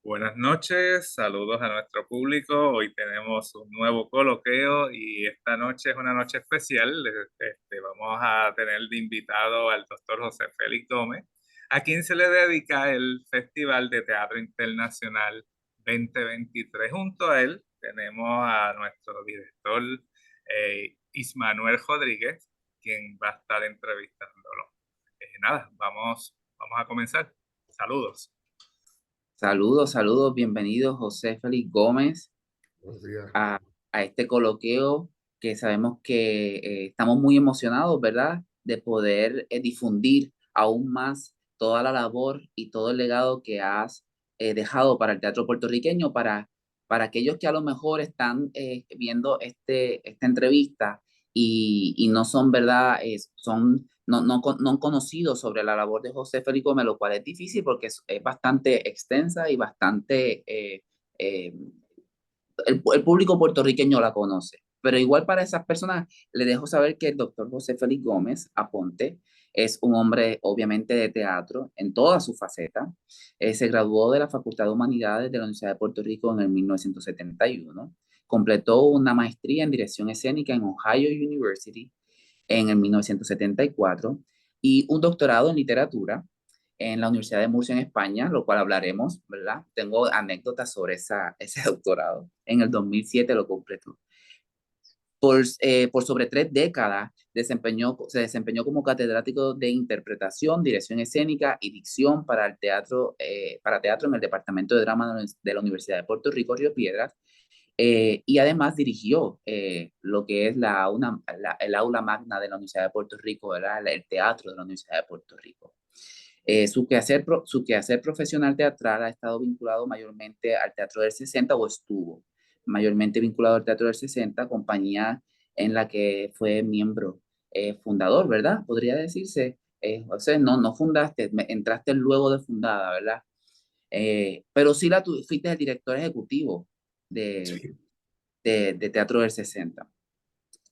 Buenas noches, saludos a nuestro público. Hoy tenemos un nuevo coloquio y esta noche es una noche especial. Vamos a tener de invitado al doctor José Félix Gómez, a quien se le dedica el Festival de Teatro Internacional 2023. Junto a él tenemos a nuestro director Ismanuel Rodríguez, quien va a estar entrevistándolo. Nada, vamos a comenzar. Saludos. Saludos, saludos, bienvenidos José Félix Gómez Buenos días. a, a este coloquio que sabemos que estamos muy emocionados, ¿verdad? De poder difundir aún más toda la labor y todo el legado que has dejado para el teatro puertorriqueño, para aquellos que a lo mejor están viendo esta entrevista y no son, ¿verdad? No han conocido sobre la labor de José Félix Gómez, lo cual es difícil porque es bastante extensa y bastante eh, el público puertorriqueño la conoce. Pero igual para esas personas le dejo saber que el doctor José Félix Gómez Aponte es un hombre obviamente de teatro en toda su faceta. Se graduó de la Facultad de Humanidades de la Universidad de Puerto Rico en el 1971. Completó una maestría en dirección escénica en Ohio University en el 1974 y un doctorado en literatura en la Universidad de Murcia en España, lo cual hablaremos, ¿verdad? Tengo anécdotas sobre ese doctorado. En el 2007 lo completó. Por sobre 3 décadas se desempeñó como catedrático de interpretación, dirección escénica y dicción para teatro en el Departamento de Drama de la Universidad de Puerto Rico, Río Piedras, y además dirigió lo que es el aula magna de la Universidad de Puerto Rico, ¿verdad? El teatro de la Universidad de Puerto Rico. Su quehacer profesional teatral ha estado vinculado mayormente al Teatro del 60 o estuvo mayormente vinculado al Teatro del 60, compañía en la que fue miembro fundador, ¿verdad? Podría decirse. O sea, no fundaste, entraste luego de fundada, ¿verdad? Pero sí fuiste el director ejecutivo de, Sí. de Teatro del 60.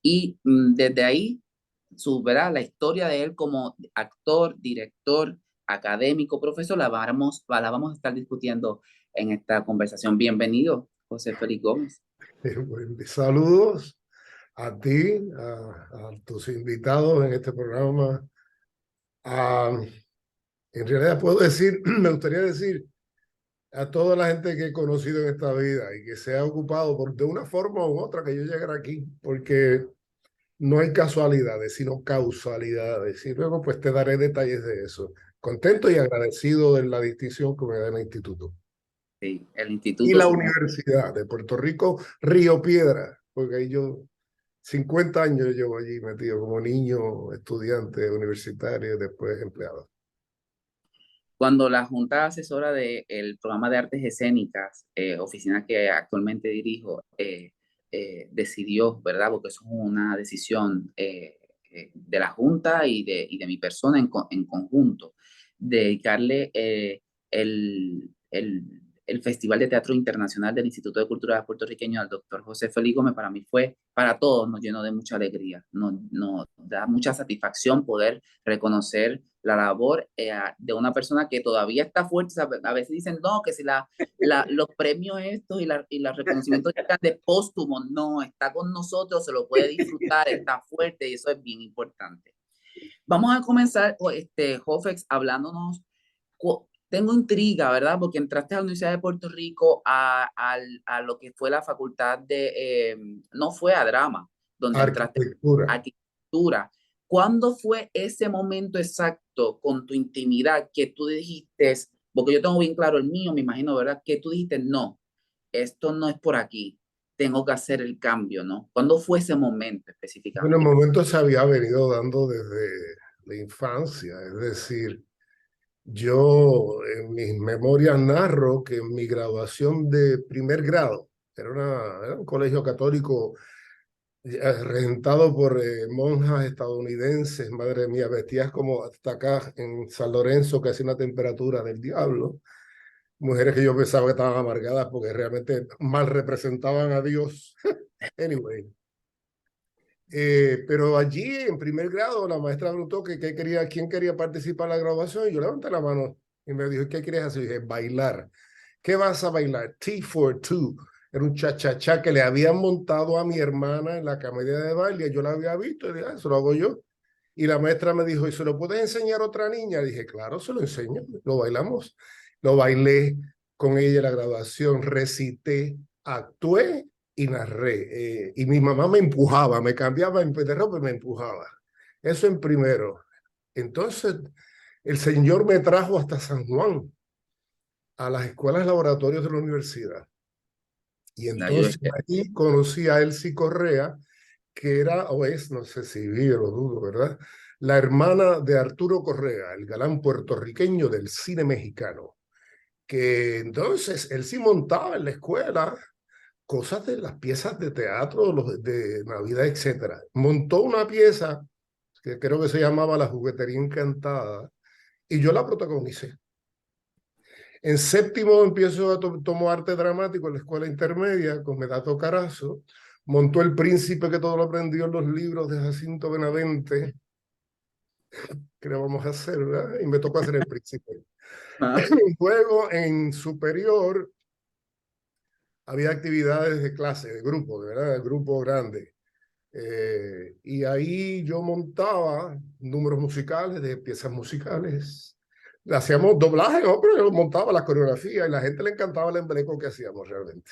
Y desde ahí, ¿verdad? La historia de él como actor, director, académico, profesor, la vamos a estar discutiendo en esta conversación. Bienvenido, José Félix Gómez. Saludos a ti, a tus invitados en este programa. En realidad puedo decir, me gustaría decir a toda la gente que he conocido en esta vida y que se ha ocupado de una forma u otra que yo llegara aquí, porque no hay casualidades, sino causalidades. Y luego pues te daré detalles de eso. Contento y agradecido de la distinción que me da el instituto. Sí, el Y instituto, la supongo. Universidad de Puerto Rico, Río Piedra, porque ahí yo 50 años llevo allí metido como niño, estudiante universitario y después empleado. Cuando la Junta Asesora del Programa de Artes Escénicas, oficina que actualmente dirijo, decidió, ¿verdad? Porque eso es una decisión de la Junta y de mi persona en conjunto, dedicarle el Festival de Teatro Internacional del Instituto de Cultura Puertorriqueño al doctor José Félix Gómez. Para mí fue, para todos nos llenó de mucha alegría, nos da mucha satisfacción poder reconocer la labor de una persona que todavía está fuerte. A veces dicen, no, que si los premios estos y los reconocimientos llegan de póstumo, no, está con nosotros, se lo puede disfrutar, está fuerte y eso es bien importante. Vamos a comenzar, Jofex, hablándonos. Tengo intriga, ¿verdad? Porque entraste a la Universidad de Puerto Rico a lo que fue la facultad no fue a drama, donde entraste a Arquitectura. arquitectura. ¿Cuándo fue ese momento exacto con tu intimidad que tú dijiste, porque yo tengo bien claro el mío, me imagino, ¿verdad? Que tú dijiste, no, esto no es por aquí, tengo que hacer el cambio, ¿no? ¿Cuándo fue ese momento Bueno, el específicamente? momento se había venido dando desde la infancia, es decir, yo en mis memorias narro que en mi graduación de primer grado, era un colegio católico regentado por monjas estadounidenses, madre mía, vestidas como hasta acá en San Lorenzo, que hacía una temperatura del diablo, mujeres que yo pensaba que estaban amargadas porque realmente mal representaban a Dios. Anyway. Pero allí en primer grado la maestra preguntó quién quería participar en la graduación y yo levanté la mano y me dijo, ¿qué quieres hacer? Y dije, bailar. ¿Qué vas a bailar? T for two. Era un cha-cha-cha que le habían montado a mi hermana en la academia de baile. Yo la había visto y dije, eso lo hago yo. Y la maestra me dijo, ¿y se lo puedes enseñar a otra niña? Dije, claro, se lo enseño. Lo bailamos. Lo bailé con ella en la graduación, recité, actué y narré. Y mi mamá me empujaba, me cambiaba de ropa y me empujaba. Eso en primero. Entonces, el Señor me trajo hasta San Juan, a las escuelas laboratorios de la universidad. Y entonces ahí conocí a Elsie Correa, que era, o es, no sé si vive, lo dudo, ¿verdad? La hermana de Arturo Correa, el galán puertorriqueño del cine mexicano. Que entonces él sí montaba en la escuela cosas de las piezas de teatro, de Navidad, etcétera. Montó una pieza que creo que se llamaba La Juguetería Encantada, y yo la protagonicé. En séptimo empiezo a tomar arte dramático en la escuela intermedia con Medato Carazo. Montó El Príncipe, que todo lo aprendió en los libros de Jacinto Benavente. ¿Qué le vamos a hacer, verdad? Y me tocó hacer El Príncipe. Luego, en superior, había actividades de clase, de grupo, ¿verdad? De grupo grande. Y ahí yo montaba números musicales, de piezas musicales. Hacíamos doblaje, ¿no? Pero yo montaba la coreografía y la gente le encantaba el embeleco que hacíamos realmente.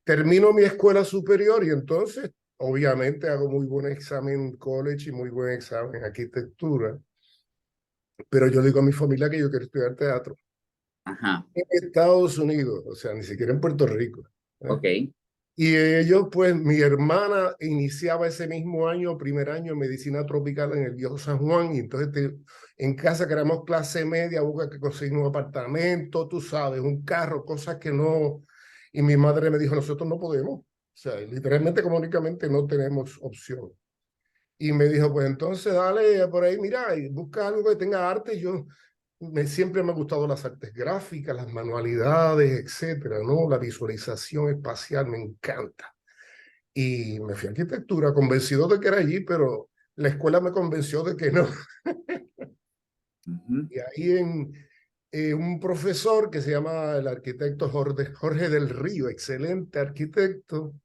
Termino mi escuela superior y entonces, obviamente, hago muy buen examen college y muy buen examen en arquitectura. Pero yo digo a mi familia que yo quiero estudiar teatro. Ajá. En Estados Unidos, o sea, ni siquiera en Puerto Rico. Ok. Y ellos, pues, mi hermana iniciaba ese mismo año, primer año, en medicina tropical en el viejo San Juan, y entonces en casa, que éramos clase media, busca que conseguir un apartamento, tú sabes, un carro, cosas que no. Y mi madre me dijo, nosotros no podemos, o sea, literalmente, económicamente no tenemos opción. Y me dijo, pues entonces dale por ahí, mira, y busca algo que tenga arte. Yo siempre me ha gustado las artes gráficas, las manualidades, etcétera, ¿no? La visualización espacial me encanta. Y me fui a arquitectura, convencido de que era allí, pero la escuela me convenció de que no. Y ahí un profesor que se llama el arquitecto Jorge del Río, excelente arquitecto,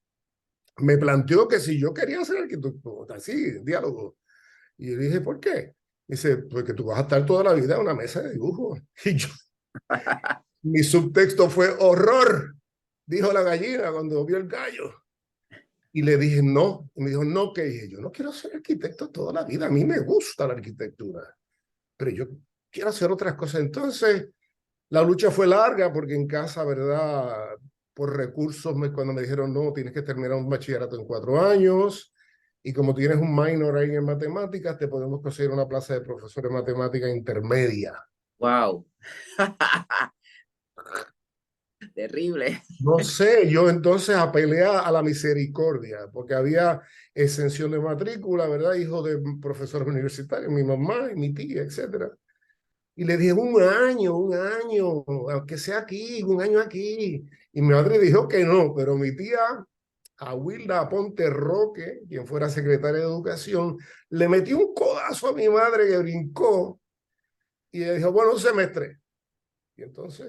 me planteó que si yo quería ser arquitecto, así, diálogo. Y yo dije, ¿por qué? Dice, porque tú vas a estar toda la vida en una mesa de dibujo. Y yo, mi subtexto fue horror, dijo la gallina cuando vio el gallo. Y le dije, no. Y me dijo, no, ¿qué? Dije, yo no quiero ser arquitecto toda la vida. A mí me gusta la arquitectura, pero yo quiero hacer otras cosas. Entonces, la lucha fue larga porque en casa, ¿verdad? Por recursos, cuando me dijeron, no, tienes que terminar un bachillerato en 4 años. Y como tienes un minor ahí en matemáticas, te podemos conseguir una plaza de profesor de matemática intermedia. Wow. Terrible. No sé, yo entonces apelé a la misericordia, porque había exención de matrícula, ¿verdad? Hijo de profesores universitarios, mi mamá y mi tía, etcétera. Y le dije, un año, aunque sea aquí, un año aquí. Y mi madre dijo que no, pero mi tía, Awilda Aponte Roque, quien fuera secretaria de Educación, le metió un codazo a mi madre que brincó y le dijo, bueno, un semestre. Y entonces,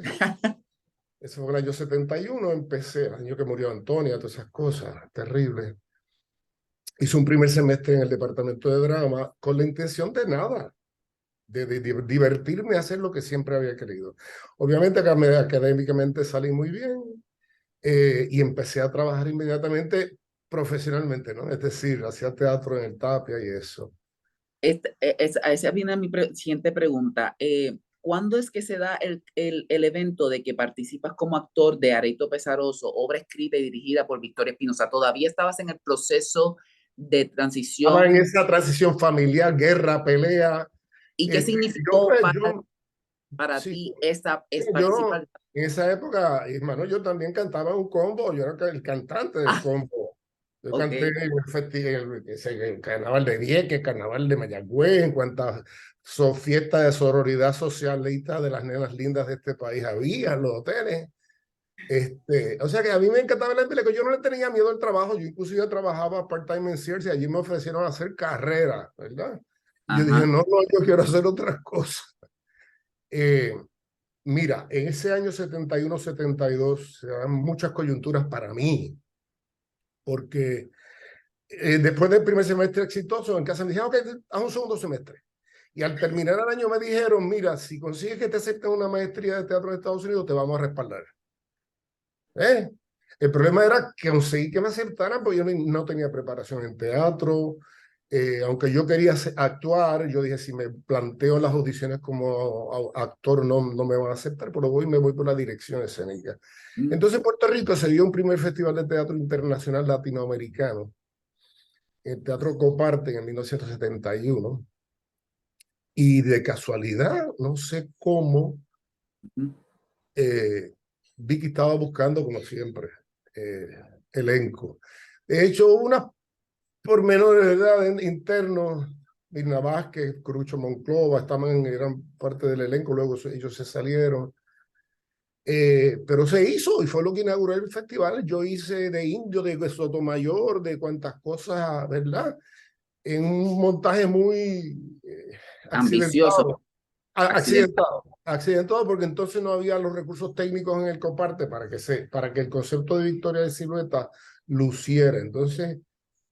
ese fue el año 71, empecé, el año que murió Antonia, todas esas cosas terribles. Hice un primer semestre en el departamento de drama con la intención de nada, de divertirme a hacer lo que siempre había querido. Obviamente académicamente salí muy bien y empecé a trabajar inmediatamente profesionalmente, ¿no? Es decir, hacía teatro en el Tapia y eso. A esa viene mi siguiente pregunta. ¿Cuándo es que se da el evento de que participas como actor de Areito Pesaroso, obra escrita y dirigida por Victoria Espinosa? ¿Todavía estabas en el proceso de Estaba en transición? esa transición familiar, guerra, pelea. ¿Y qué Yo, significó pues, yo, para sí, ti esa yo participar? en esa época, hermano, yo también cantaba en un combo, yo era el cantante del Ah, combo. Yo ok. canté en el carnaval de Vieques, carnaval de Mayagüez, en cuantas fiestas de sororidad socialista de las nenas lindas de este país había en los hoteles. O sea que a mí me encantaba el empleo, yo no le tenía miedo al trabajo, yo inclusive trabajaba part-time en Sears y allí me ofrecieron hacer carrera, ¿verdad? Y yo dije, Ajá. no, no, yo quiero hacer otras cosas. Mira, en ese año 71, 72 se dan muchas coyunturas para mí, porque después del primer semestre exitoso en casa me dijeron, ok, haz un segundo semestre. Y al terminar el año me dijeron, mira, si consigues que te acepten una maestría de teatro en Estados Unidos, te vamos a respaldar. ¿Eh? El problema era que conseguí que me aceptaran, porque yo no tenía preparación en teatro. Aunque yo quería actuar, yo dije, si me planteo las audiciones como actor, no me van a aceptar, pero me voy por la dirección escénica. Entonces, en Puerto Rico se dio un primer festival de teatro internacional latinoamericano, el Teatro Coparte, en 1971. Y de casualidad, no sé cómo, Vicky estaba buscando, como siempre, eh, elenco. De hecho, unas pormenores de verdad internos, Mirna Vázquez, Crucho Monclova, eran parte del elenco, luego ellos se salieron. Pero se hizo y fue lo que inauguró el festival. Yo hice de indio, de Sotomayor, de cuantas cosas, ¿verdad? En un montaje muy Ambicioso, accidentado. accidentado. Accidentado porque entonces no había los recursos técnicos en el Coparte para que el concepto de Victoria de Silueta luciera. Entonces,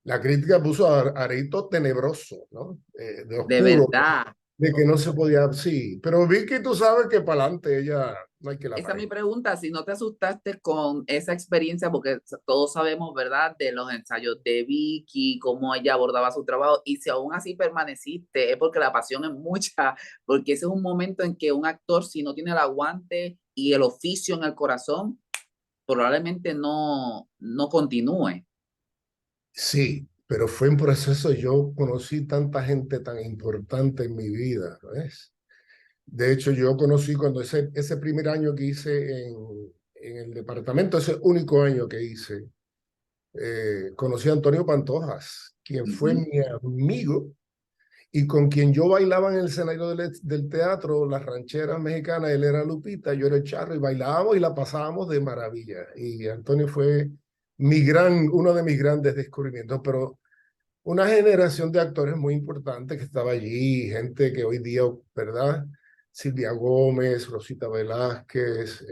la crítica puso a Areito tenebroso, ¿no? De De oscuro, verdad. de que no se podía, sí. Pero Vicky, tú sabes que para adelante ella no hay que la Esa es mi pare. pregunta, si no te asustaste con esa experiencia, porque todos sabemos, ¿verdad?, de los ensayos de Vicky, cómo ella abordaba su trabajo, y si aún así permaneciste, es porque la pasión es mucha, porque ese es un momento en que un actor, si no tiene el aguante y el oficio en el corazón, probablemente no continúe. Sí, pero fue un proceso, yo conocí tanta gente tan importante en mi vida, ¿ves? De hecho, yo conocí cuando ese primer año que hice en el departamento, ese único año que hice, conocí a Antonio Pantojas, quien fue mi amigo y con quien yo bailaba en el escenario del teatro, las rancheras mexicanas. Él era Lupita, yo era el Charro, y bailábamos y la pasábamos de maravilla. Y Antonio fue uno de mis grandes descubrimientos, pero una generación de actores muy importante que estaba allí, gente que hoy día, ¿verdad? Silvia Gómez, Rosita Velázquez,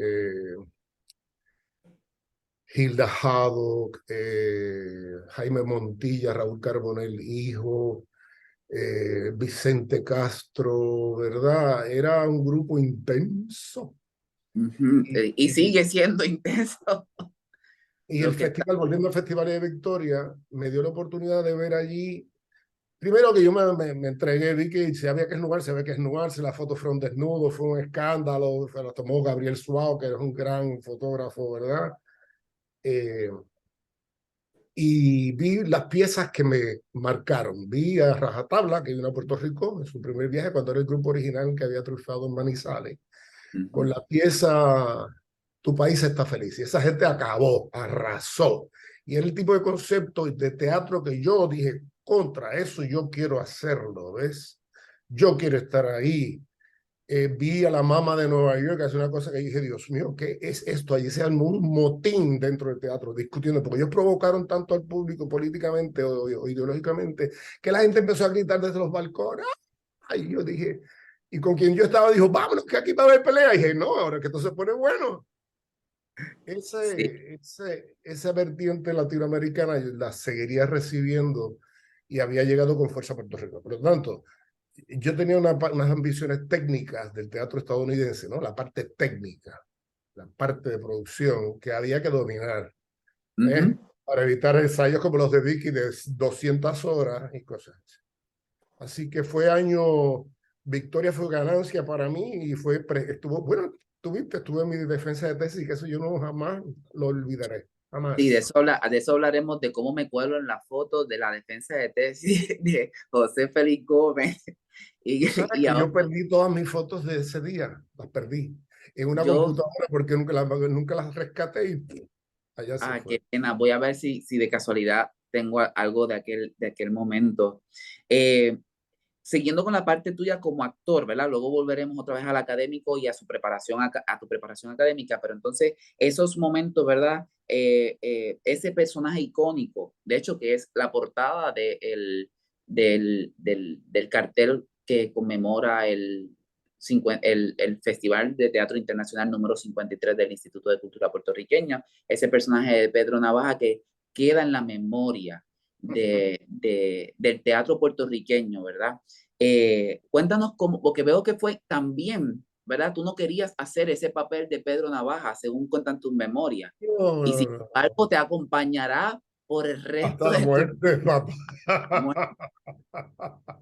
Hilda Haddock, Jaime Montilla, Raúl Carbonell, hijo, Vicente Castro, ¿verdad? Era un grupo intenso. Y sigue siendo intenso Y el lo que está. festival, volviendo al Festival de Victoria, me dio la oportunidad de ver allí. Primero que yo me entregué, vi que se había que desnudarse, la foto fue un desnudo, fue un escándalo, se la tomó Gabriel Suárez, que es un gran fotógrafo, ¿verdad? Y vi las piezas que me marcaron. Vi a Rajatabla, que vino a Puerto Rico en su primer viaje, cuando era el grupo original que había triunfado en Manizales, con la pieza Tu país está feliz. Y esa gente acabó, arrasó. Y era el tipo de concepto de teatro que yo dije, contra eso yo quiero hacerlo, ¿ves? Yo quiero estar ahí. Vi a la mama de Nueva York, que hace una cosa que dije, Dios mío, ¿qué es esto? Allí se armó un motín dentro del teatro, discutiendo, porque ellos provocaron tanto al público políticamente o ideológicamente, que la gente empezó a gritar desde los balcones. Ay, yo dije, y con quien yo estaba dijo, vámonos, que aquí va a haber pelea. Y dije, no, ahora que esto se pone bueno. Sí. Esa vertiente latinoamericana la seguiría recibiendo y había llegado con fuerza a Puerto Rico. Por lo tanto, yo tenía unas ambiciones técnicas del teatro estadounidense, ¿no? La parte técnica, la parte de producción que había que dominar, ¿eh? Para evitar ensayos como los de Vicky de 200 horas y cosas así. Así que victoria fue ganancia para mí y bueno, estuve en mi defensa de tesis y que eso yo no jamás lo olvidaré, Sí, jamás. de eso hablaremos, de cómo me cuelo en la foto de la defensa de tesis de José Félix Gómez. Y, Tú sabes y que ahora yo perdí todas mis fotos de ese día, las perdí en una yo, computadora porque nunca las rescaté y allá se fue. qué pena, voy a ver si de casualidad tengo algo de aquel momento. Eh, Siguiendo con la parte tuya como actor, ¿verdad? Luego volveremos otra vez al académico y a su preparación, a tu preparación académica, pero entonces esos momentos, ¿verdad? Ese personaje icónico, de hecho, que es la portada del cartel que conmemora el Festival de Teatro Internacional número 53 del Instituto de Cultura Puertorriqueña, ese personaje de Pedro Navaja que queda en la memoria del teatro puertorriqueño, ¿verdad? Cuéntanos cómo, porque veo que fue también, ¿verdad? Tú no querías hacer ese papel de Pedro Navaja, según cuentan tus memorias, No, y no, sin no. embargo te acompañará por el resto Hasta la de tu muerte, papá. muerte.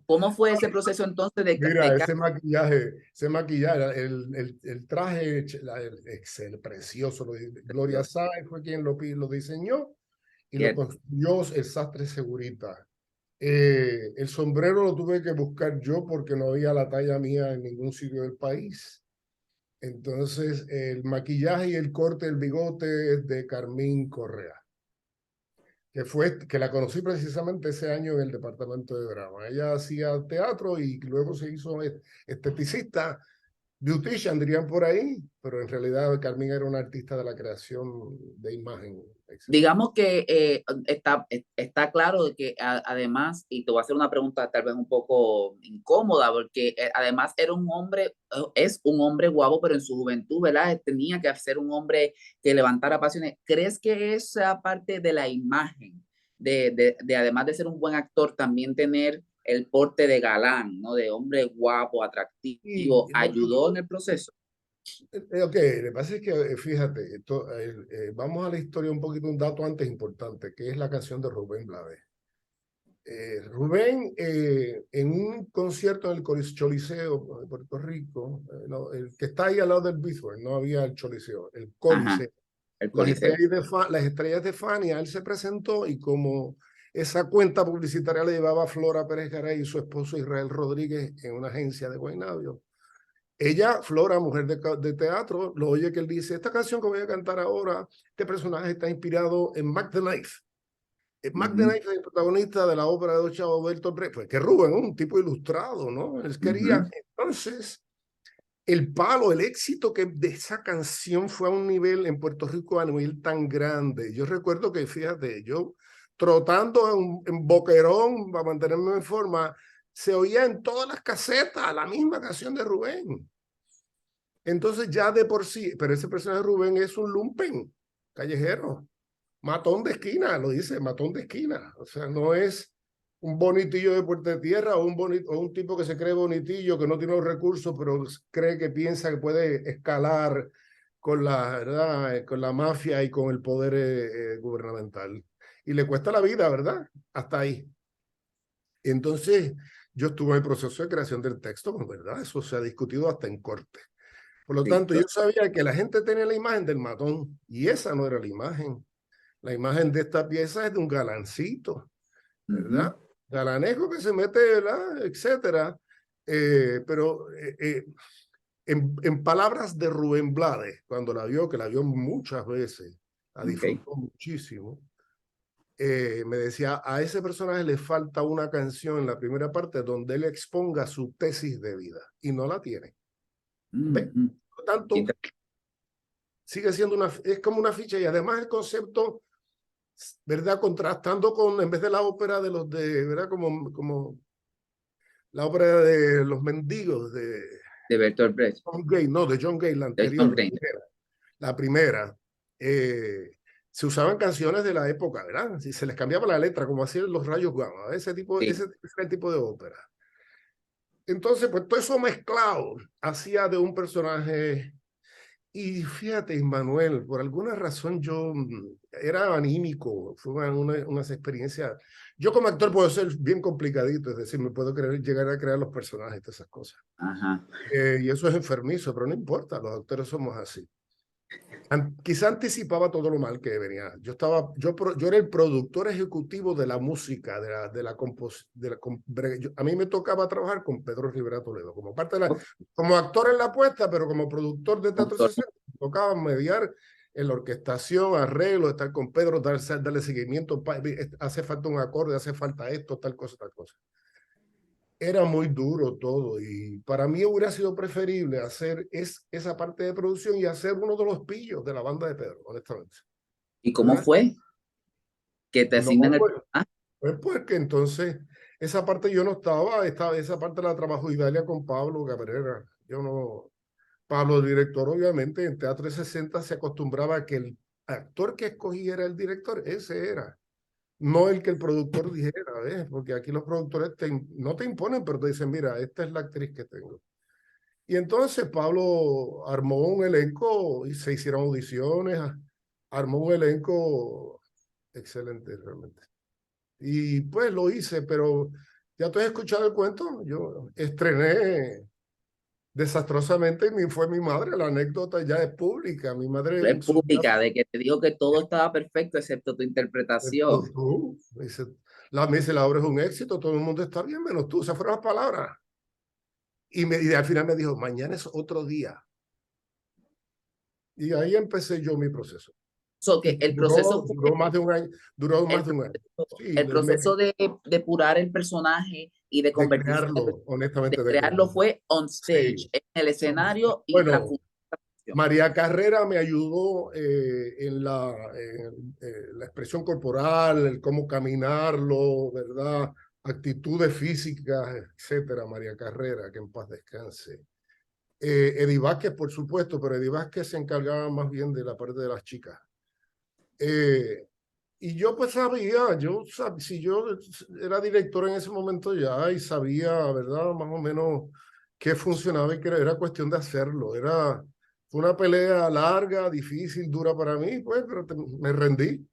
¿Cómo fue ese proceso entonces Mira, ese maquillaje, el traje, excel, precioso. Gloria Sáenz fue quien lo diseñó y lo cierto? construyó el sastre Segurita. El sombrero lo tuve que buscar yo porque no había la talla mía en ningún sitio del país. Entonces, el maquillaje y el corte del bigote es de Carmín Correa, que la conocí precisamente ese año en el departamento de drama. Ella hacía teatro y luego se hizo esteticista, beautician dirían por ahí, pero en realidad Carmín era una artista de la creación de imagen. Digamos que está claro de que además, y te voy a hacer una pregunta tal vez un poco incómoda, porque además era un hombre, es un hombre guapo, pero en su juventud, ¿verdad? Tenía que ser un hombre que levantara pasiones. ¿Crees que esa parte de la imagen, de además de ser un buen actor, también tener el porte de galán, ¿no? De hombre guapo, atractivo, Y ayudó en el proceso? ok, lo que pasa es que, fíjate, vamos a la historia un poquito, un dato antes importante, que es la canción de Rubén Blades. Rubén, en un concierto en el Choliseo de Puerto Rico, no, el que está ahí al lado del Bithorn, no había el Choliseo, el Ajá, Coliseo. el Las Coliseo. estrellas de Fania, él se presentó y como esa cuenta publicitaria le llevaba a Flora Pérez Garay y su esposo Israel Rodríguez en una agencia de Guaynabio. Ella, Flora, mujer de teatro, lo oye que él dice, esta canción que voy a cantar ahora, este personaje está inspirado en Mac the Knife. Mac the Knife es el protagonista de la ópera de Chavo Bertolt Brecht, pues que Rubén, un tipo ilustrado, ¿no? Él quería, entonces, el palo, el éxito que de esa canción fue a un nivel en Puerto Rico a nivel tan grande. Yo recuerdo que, fíjate, yo trotando en Boquerón para mantenerme en forma, se oía en todas las casetas la misma canción de Rubén. Entonces ya de por sí, pero ese personaje de Rubén es un lumpen callejero, matón de esquina, lo dice, matón de esquina. O sea, no es un bonitillo de puerta de tierra o un tipo que se cree bonitillo, que no tiene los recursos, pero cree que piensa que puede escalar con ¿verdad? Con la mafia y con el poder gubernamental. Y le cuesta la vida, ¿verdad? Hasta ahí. Entonces, yo estuve en el proceso de creación del texto, ¿verdad? Eso se ha discutido hasta en corte. Por lo tanto, yo sabía que la gente tenía la imagen del matón y esa no era la imagen. La imagen de esta pieza es de un galancito, ¿verdad? Galanejo que se mete, ¿verdad? Etcétera. En palabras de Rubén Blades, cuando la vio, que la vio muchas veces, la disfrutó muchísimo, me decía, a ese personaje le falta una canción en la primera parte donde él exponga su tesis de vida y no la tiene. ¿Ve? Por lo tanto, sigue siendo es como una ficha y además el concepto, ¿verdad? Contrastando con, en vez de la ópera ¿verdad? Como la ópera de los mendigos de Bertolt Brecht. John Gay, no, de John Gay, la anterior, la primera. Se usaban canciones de la época, ¿verdad? Si se les cambiaba la letra, como hacían los rayos gamma, ese era el tipo de ópera. Entonces, pues todo eso mezclado hacía de un personaje. Y fíjate, Manuel, por alguna razón yo era anímico, fue unas experiencias. Yo como actor puedo ser bien complicadito, es decir, me puedo llegar a crear los personajes, todas esas cosas. Y eso es enfermizo, pero no importa, los actores somos así. Quizá anticipaba todo lo mal que venía. Yo era el productor ejecutivo de la música, a mí me tocaba trabajar con Pedro Rivera Toledo, como actor en la puesta, pero como productor de teatro me tocaba mediar en la orquestación, arreglo, estar con Pedro, darle seguimiento, hace falta un acorde, hace falta esto, tal cosa, tal cosa. Era muy duro todo y para mí hubiera sido preferible hacer esa parte de producción y hacer uno de los pillos de la banda de Pedro, honestamente. ¿Y cómo fue que te asignan el... Pues porque entonces esa parte yo no estaba, esa parte la trabajó Idalia con Pablo Cabrera, Yo no... Pablo, el director, obviamente, en Teatro 60 se acostumbraba a que el actor que escogía era el director, ese era, no el que el productor dijera, ¿ves? Porque aquí los productores no te imponen, pero te dicen, mira, esta es la actriz que tengo. Y entonces Pablo armó un elenco y se hicieron audiciones, armó un elenco excelente realmente. Y pues lo hice, pero ya tú has escuchado el cuento, yo estrené desastrosamente y fue mi madre, la anécdota ya es pública, mi madre en su República, de que te digo que todo estaba perfecto excepto tu interpretación. tú, me dice, la obra es un éxito, todo el mundo está bien, menos tú, esas fueron las palabras. Y al final me dijo, mañana es otro día. Y ahí empecé yo mi proceso. So que Y el proceso duró fue más de un año, duró el más de un año. Sí, el proceso de depurar el personaje y de de convertirse, crearlo, de honestamente de crearlo crearlo. fue on stage, Sí. en el escenario y la Bueno, función. María Carrera me ayudó en la expresión corporal, el cómo caminarlo, ¿verdad? Actitudes físicas, etcétera. María Carrera, que en paz descanse. Eddie Vázquez, por supuesto, pero Eddie Vázquez se encargaba más bien de la parte de las chicas. Y yo pues sabía, si yo era director en ese momento ya y sabía, ¿verdad? Más o menos qué funcionaba y que era cuestión de hacerlo. Fue una pelea larga, difícil, dura para mí, pues, pero me rendí.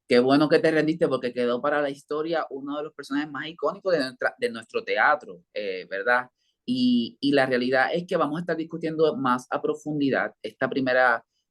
Qué bueno que te rendiste porque quedó para la historia uno de los personajes más icónicos de nuestro teatro, ¿verdad? Y la realidad es que vamos a estar discutiendo más a profundidad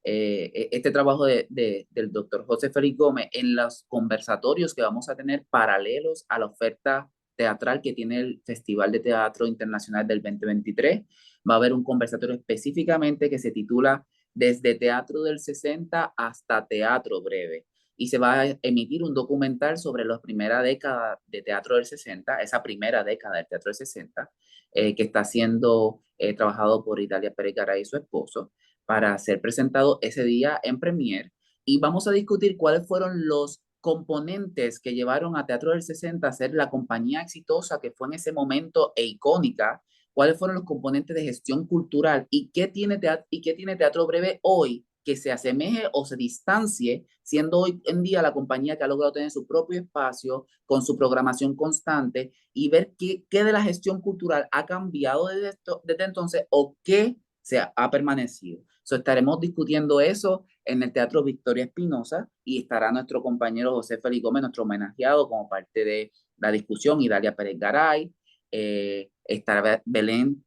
este trabajo del doctor José Félix Gómez en los conversatorios que vamos a tener paralelos a la oferta teatral que tiene el Festival de Teatro Internacional del 2023. Va a haber un conversatorio específicamente que se titula Desde Teatro del 60 hasta Teatro Breve y se va a emitir un documental sobre la primera década de teatro del 60, esa primera década del teatro del 60, que está siendo trabajado por Italia Pérez Garay y su esposo, para ser presentado ese día en premier. Y vamos a discutir cuáles fueron los componentes que llevaron a Teatro del 60 a ser la compañía exitosa que fue en ese momento e icónica, cuáles fueron los componentes de gestión cultural y qué tiene Teatro Breve hoy que se asemeje o se distancie, siendo hoy en día la compañía que ha logrado tener su propio espacio con su programación constante y ver qué de la gestión cultural ha cambiado desde entonces o qué se ha permanecido. Estaremos discutiendo eso en el Teatro Victoria Espinosa y estará nuestro compañero José Félix Gómez, nuestro homenajeado, como parte de la discusión, y Dalia Pérez Garay, estará Belén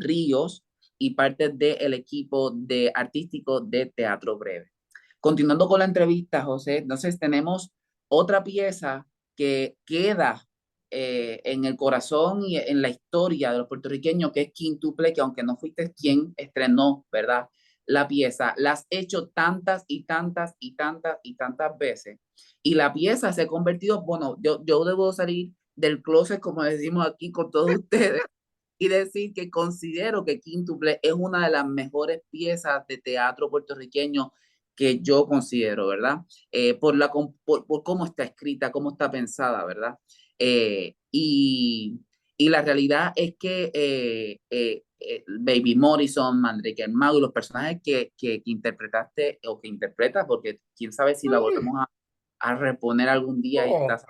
Ríos, y parte del equipo artístico de Teatro Breve. Continuando con la entrevista, José, entonces tenemos otra pieza que queda en el corazón y en la historia de los puertorriqueños, que es Quíntuple, que aunque no fuiste quien estrenó, ¿verdad? La pieza, la has hecho tantas y tantas y tantas y tantas veces. Y la pieza se ha convertido, bueno, yo debo salir del closet, como decimos aquí con todos ustedes, y decir que considero que Quíntuple es una de las mejores piezas de teatro puertorriqueño que yo considero, ¿verdad? Por cómo está escrita, cómo está pensada, ¿verdad? Eh, y, y la realidad es que Baby Morrison, Mandrake el Mago y los personajes que interpretaste o que interpretas, porque quién sabe si la volvemos a reponer algún día y No, estás...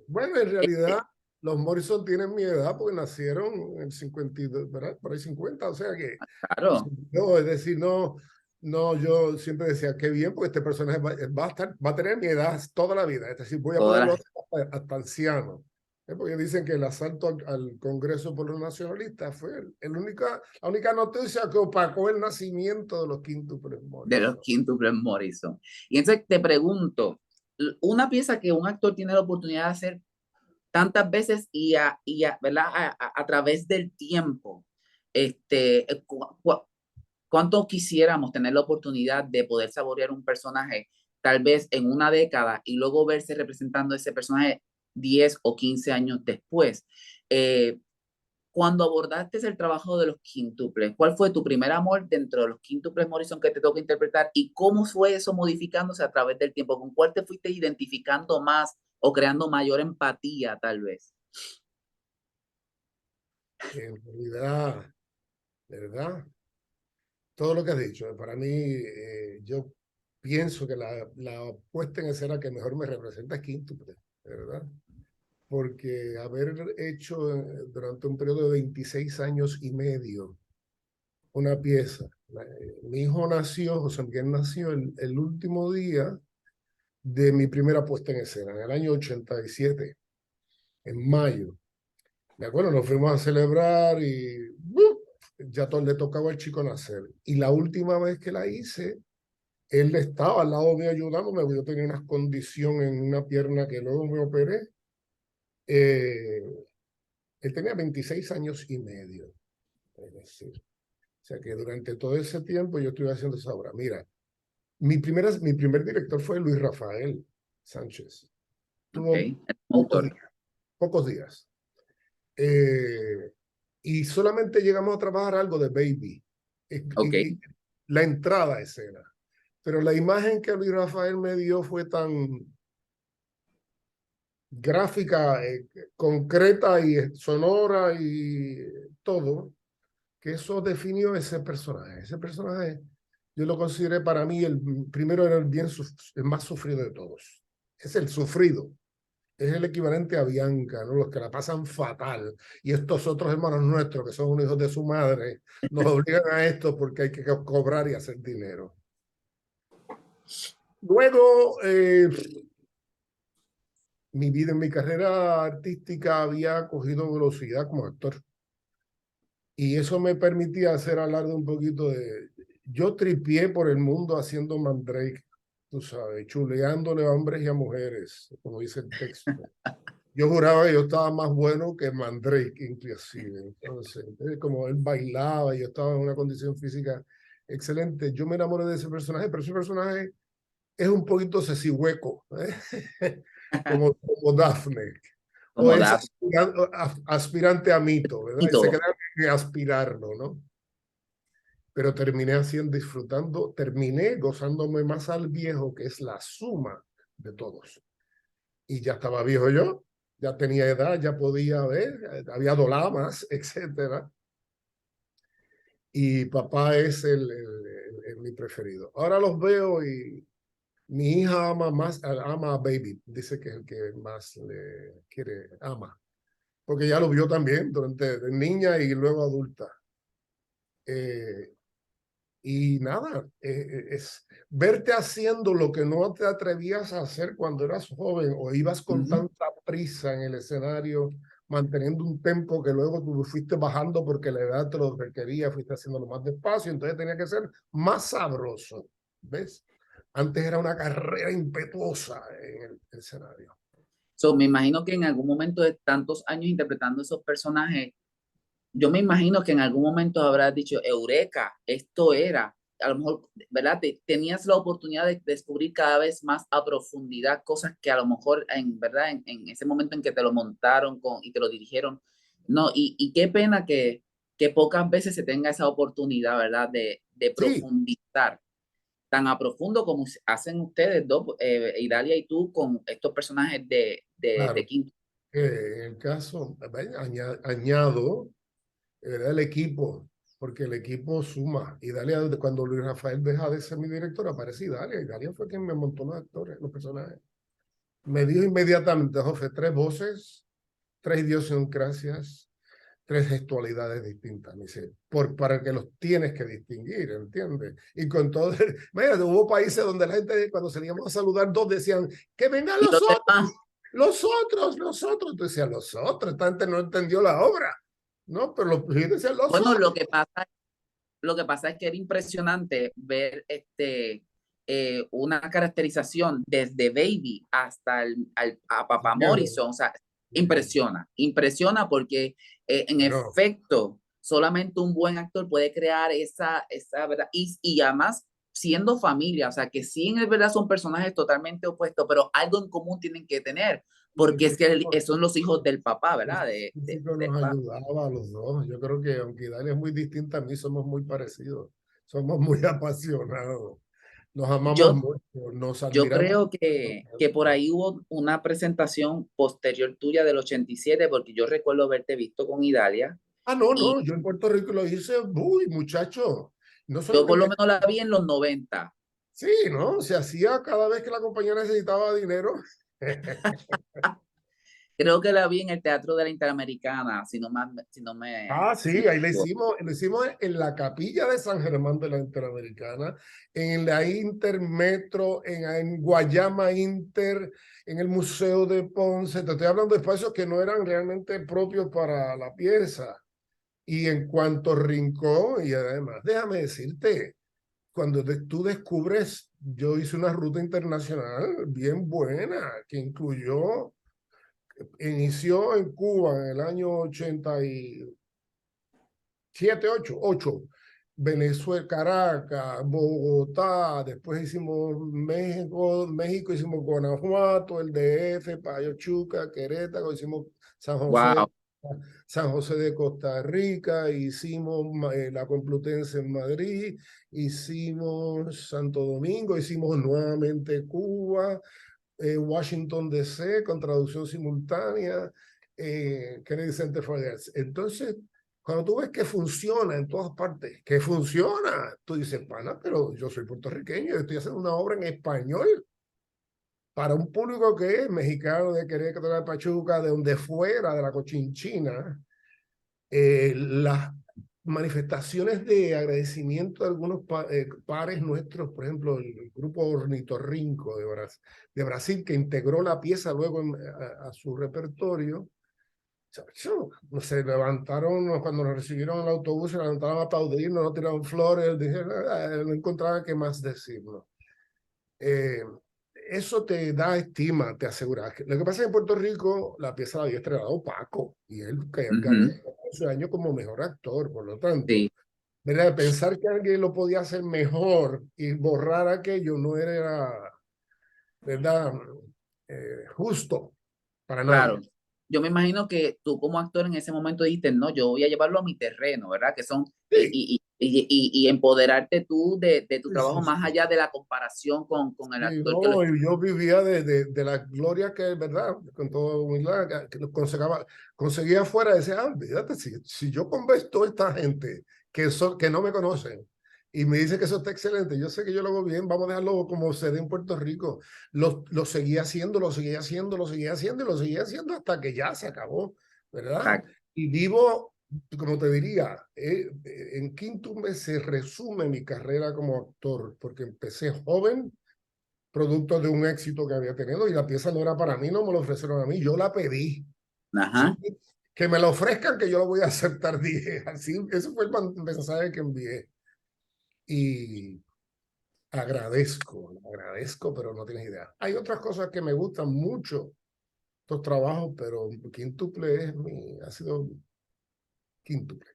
bueno, en realidad los Morrison tienen mi edad porque nacieron en el 52, ¿verdad? Por ahí 50, o sea que, Claro, no, es decir, yo siempre decía, qué bien, porque este personaje va a tener mi edad toda la vida, es decir, voy a todas poderlo las... hacer hasta anciano. Porque dicen que el asalto al Congreso por los nacionalistas fue la única noticia que opacó el nacimiento de los quíntuples de los Morrison. quíntuples Morrison. Y entonces te pregunto, una pieza que un actor tiene la oportunidad de hacer tantas veces ¿verdad? A través del tiempo, ¿cuánto quisiéramos tener la oportunidad de poder saborear un personaje tal vez en una década y luego verse representando ese personaje 10 o 15 años después? Eh, Cuando abordaste el trabajo de los quíntuples, ¿cuál fue tu primer amor dentro de los quíntuples Morrison que te toca interpretar y cómo fue eso modificándose a través del tiempo? ¿Con cuál te fuiste identificando más o creando mayor empatía, tal vez? En realidad, ¿verdad? Todo lo que has dicho, para mí, yo pienso que la puesta en escena que mejor me representa es Quíntuple, ¿verdad? Porque haber hecho durante un periodo de 26 años y medio una pieza. Mi hijo nació, José Miguel nació el último día de mi primera puesta en escena, en el año 87, en mayo. De acuerdo, nos fuimos a celebrar y ya todo le tocaba al chico nacer. Y la última vez que la hice, él estaba al lado mío ayudándome, yo tenía una condición en una pierna que luego me operé. Él tenía 26 años y medio, es decir. O sea que durante todo ese tiempo yo estuve haciendo esa obra. Mira, mi primer director fue Luis Rafael Sánchez. Tuvo Okay. Autor. pocos días. Y solamente llegamos a trabajar algo de Baby. Okay. Y la entrada a escena. Pero la imagen que Luis Rafael me dio fue tan gráfica, concreta y sonora y todo, que eso definió ese personaje. Ese personaje yo lo consideré para mí primero era el más sufrido de todos. Es el sufrido. Es el equivalente a Bianca, ¿no? Los que la pasan fatal. Y estos otros hermanos nuestros, que son unos hijos de su madre, nos obligan a esto porque hay que cobrar y hacer dinero. Luego, mi vida en mi carrera artística había cogido velocidad como actor. Y eso me permitía hacer alarde un poquito de... Yo tripié por el mundo haciendo Mandrake, tú sabes, chuleándole a hombres y a mujeres, como dice el texto. Yo juraba que yo estaba más bueno que Mandrake, inclusive. Entonces, como él bailaba y yo estaba en una condición física excelente, yo me enamoré de ese personaje, pero ese personaje es un poquito sesihueco, ¿eh? como Daphne. O Como es das. aspirante a mito, ¿verdad? Y se queda en aspirarlo, ¿no? Pero terminé haciendo, disfrutando, terminé gozándome más al viejo, que es la suma de todos. Y ya estaba viejo yo, ya tenía edad, ya podía ver, había dolamas, etcétera. Y papá es mi preferido. Ahora los veo y mi hija ama a Baby, dice que es el que más le quiere, ama. Porque ya lo vio también durante de niña y luego adulta. Y nada, es verte haciendo lo que no te atrevías a hacer cuando eras joven o ibas con tanta prisa en el escenario, manteniendo un tempo que luego tú fuiste bajando porque la edad te lo requería, fuiste haciéndolo más despacio, entonces tenía que ser más sabroso, ¿ves? Antes era una carrera impetuosa en el escenario. Me imagino que en algún momento de tantos años interpretando esos personajes, yo me imagino que en algún momento habrás dicho, Eureka, esto era, a lo mejor, ¿verdad? Tenías la oportunidad de descubrir cada vez más a profundidad cosas que a lo mejor, ¿verdad? En ese momento en que te lo montaron y te lo dirigieron, no, y qué pena que pocas veces se tenga esa oportunidad, ¿verdad? De Sí, profundizar tan a profundo como hacen ustedes dos, Idalia y tú, con estos personajes de claro. Quinto. En el caso, añado, ¿verdad? El equipo, porque el equipo suma. Y Dalia, cuando Luis Rafael deja de ser mi director, aparece Dalia. Y Dalia fue quien me montó los actores, los personajes. Me dijo inmediatamente, José, 3 voces, 3 idiosincrasias, 3 gestualidades distintas. Me dice, para que los tienes que distinguir, ¿entiendes? Y con todo, mira, hubo países donde la gente, cuando salíamos a saludar, dos decían, que vengan Y los los otros, demás, los otros, los otros. Tú decías, los otros, esta gente no entendió la obra. No, pero los decían los bueno, otros. lo que pasa es que era impresionante ver una caracterización desde Baby hasta a Papá Morrison, o sea, impresiona porque en Bueno, efecto, solamente un buen actor puede crear ¿verdad? Y además siendo familia, o sea, que sí en verdad son personajes totalmente opuestos, pero algo en común tienen que tener, y porque es que son los hijos del papá, el ¿verdad? físico Del nos papá. ayudaba a los dos. Yo creo que aunque Dalia es muy distinta a mí, somos muy parecidos. Somos muy apasionados. Nos amamos Yo mucho, nos Yo admiramos. creo que por ahí hubo una presentación posterior tuya del 87 porque yo recuerdo haberte visto con Idalia, Ah, no, Y no, yo en Puerto Rico lo hice, uy, muchacho, no yo por lo solamente, menos la vi en los 90. sí, ¿no? Se hacía cada vez que la compañía necesitaba dinero. Creo que la vi en el Teatro de la Interamericana, Ah, si no sí, ahí me equivoco. lo hicimos en la capilla de San Germán de la Interamericana, en la Intermetro, en Guayama Inter, en el Museo de Ponce. Te estoy hablando de espacios que no eran realmente propios para la pieza. Y en cuanto Rincón, y además, déjame decirte, cuando tú descubres, yo hice una ruta internacional bien buena, que incluyó, inició en Cuba en el año 87, 8, Venezuela, Caracas, Bogotá, después hicimos México hicimos Guanajuato, el DF, Pachuca, Querétaro, hicimos San Wow, José, San José de Costa Rica, hicimos la Complutense en Madrid, hicimos Santo Domingo, hicimos nuevamente Cuba, Washington DC con traducción simultánea, Kennedy Center for the Arts. Entonces, cuando tú ves que funciona en todas partes, que funciona, tú dices, pana, pero yo soy puertorriqueño, estoy haciendo una obra en español para un público que es mexicano, de Querétaro, de Pachuca, de donde fuera, de la Cochinchina. Las manifestaciones de agradecimiento de algunos pares nuestros, por ejemplo, el grupo Ornitorrinco de Brasil, que integró la pieza luego a su repertorio, se levantaron cuando nos recibieron en el autobús, se levantaron a aplaudirnos, no tiraron flores, dijeron, no encontraba qué más decirnos. Eh, Eso te da estima, te asegura. Lo que pasa es que en Puerto Rico la pieza la había estrenado Paco y él ganó ujú, su año como mejor actor, por lo tanto, sí, ¿verdad? Pensar que alguien lo podía hacer mejor y borrar aquello no era, ¿verdad? Justo para claro. nadie. Yo me imagino que tú como actor en ese momento dijiste, no, yo voy a llevarlo a mi terreno, ¿verdad? Que son, Sí, y empoderarte tú de tu sí, trabajo sí, más sí. allá de la comparación con el Sí, actor que lo no, está. y yo vivía de la gloria que, ¿verdad? Con toda humildad, que lo conseguía afuera, decía, ah, fíjate, si yo convenzo a toda esta gente que no me conocen y me dice que eso está excelente, yo sé que yo lo hago bien, vamos a dejarlo como se dé en Puerto Rico. Lo seguía haciendo, lo seguía haciendo, lo seguía haciendo y lo seguía haciendo hasta que ya se acabó, ¿verdad? Y vivo, como te diría, en quíntuple se resume mi carrera como actor, porque empecé joven producto de un éxito que había tenido y la pieza no era para mí, no me lo ofrecieron a mí, yo la pedí. Ajá, Que me la ofrezcan, que yo lo voy a aceptar, dije. Así, ese fue el mensaje que envié. Y agradezco, pero no tienes idea. Hay otras cosas que me gustan mucho, estos trabajos, pero quíntuple ha sido quíntuple.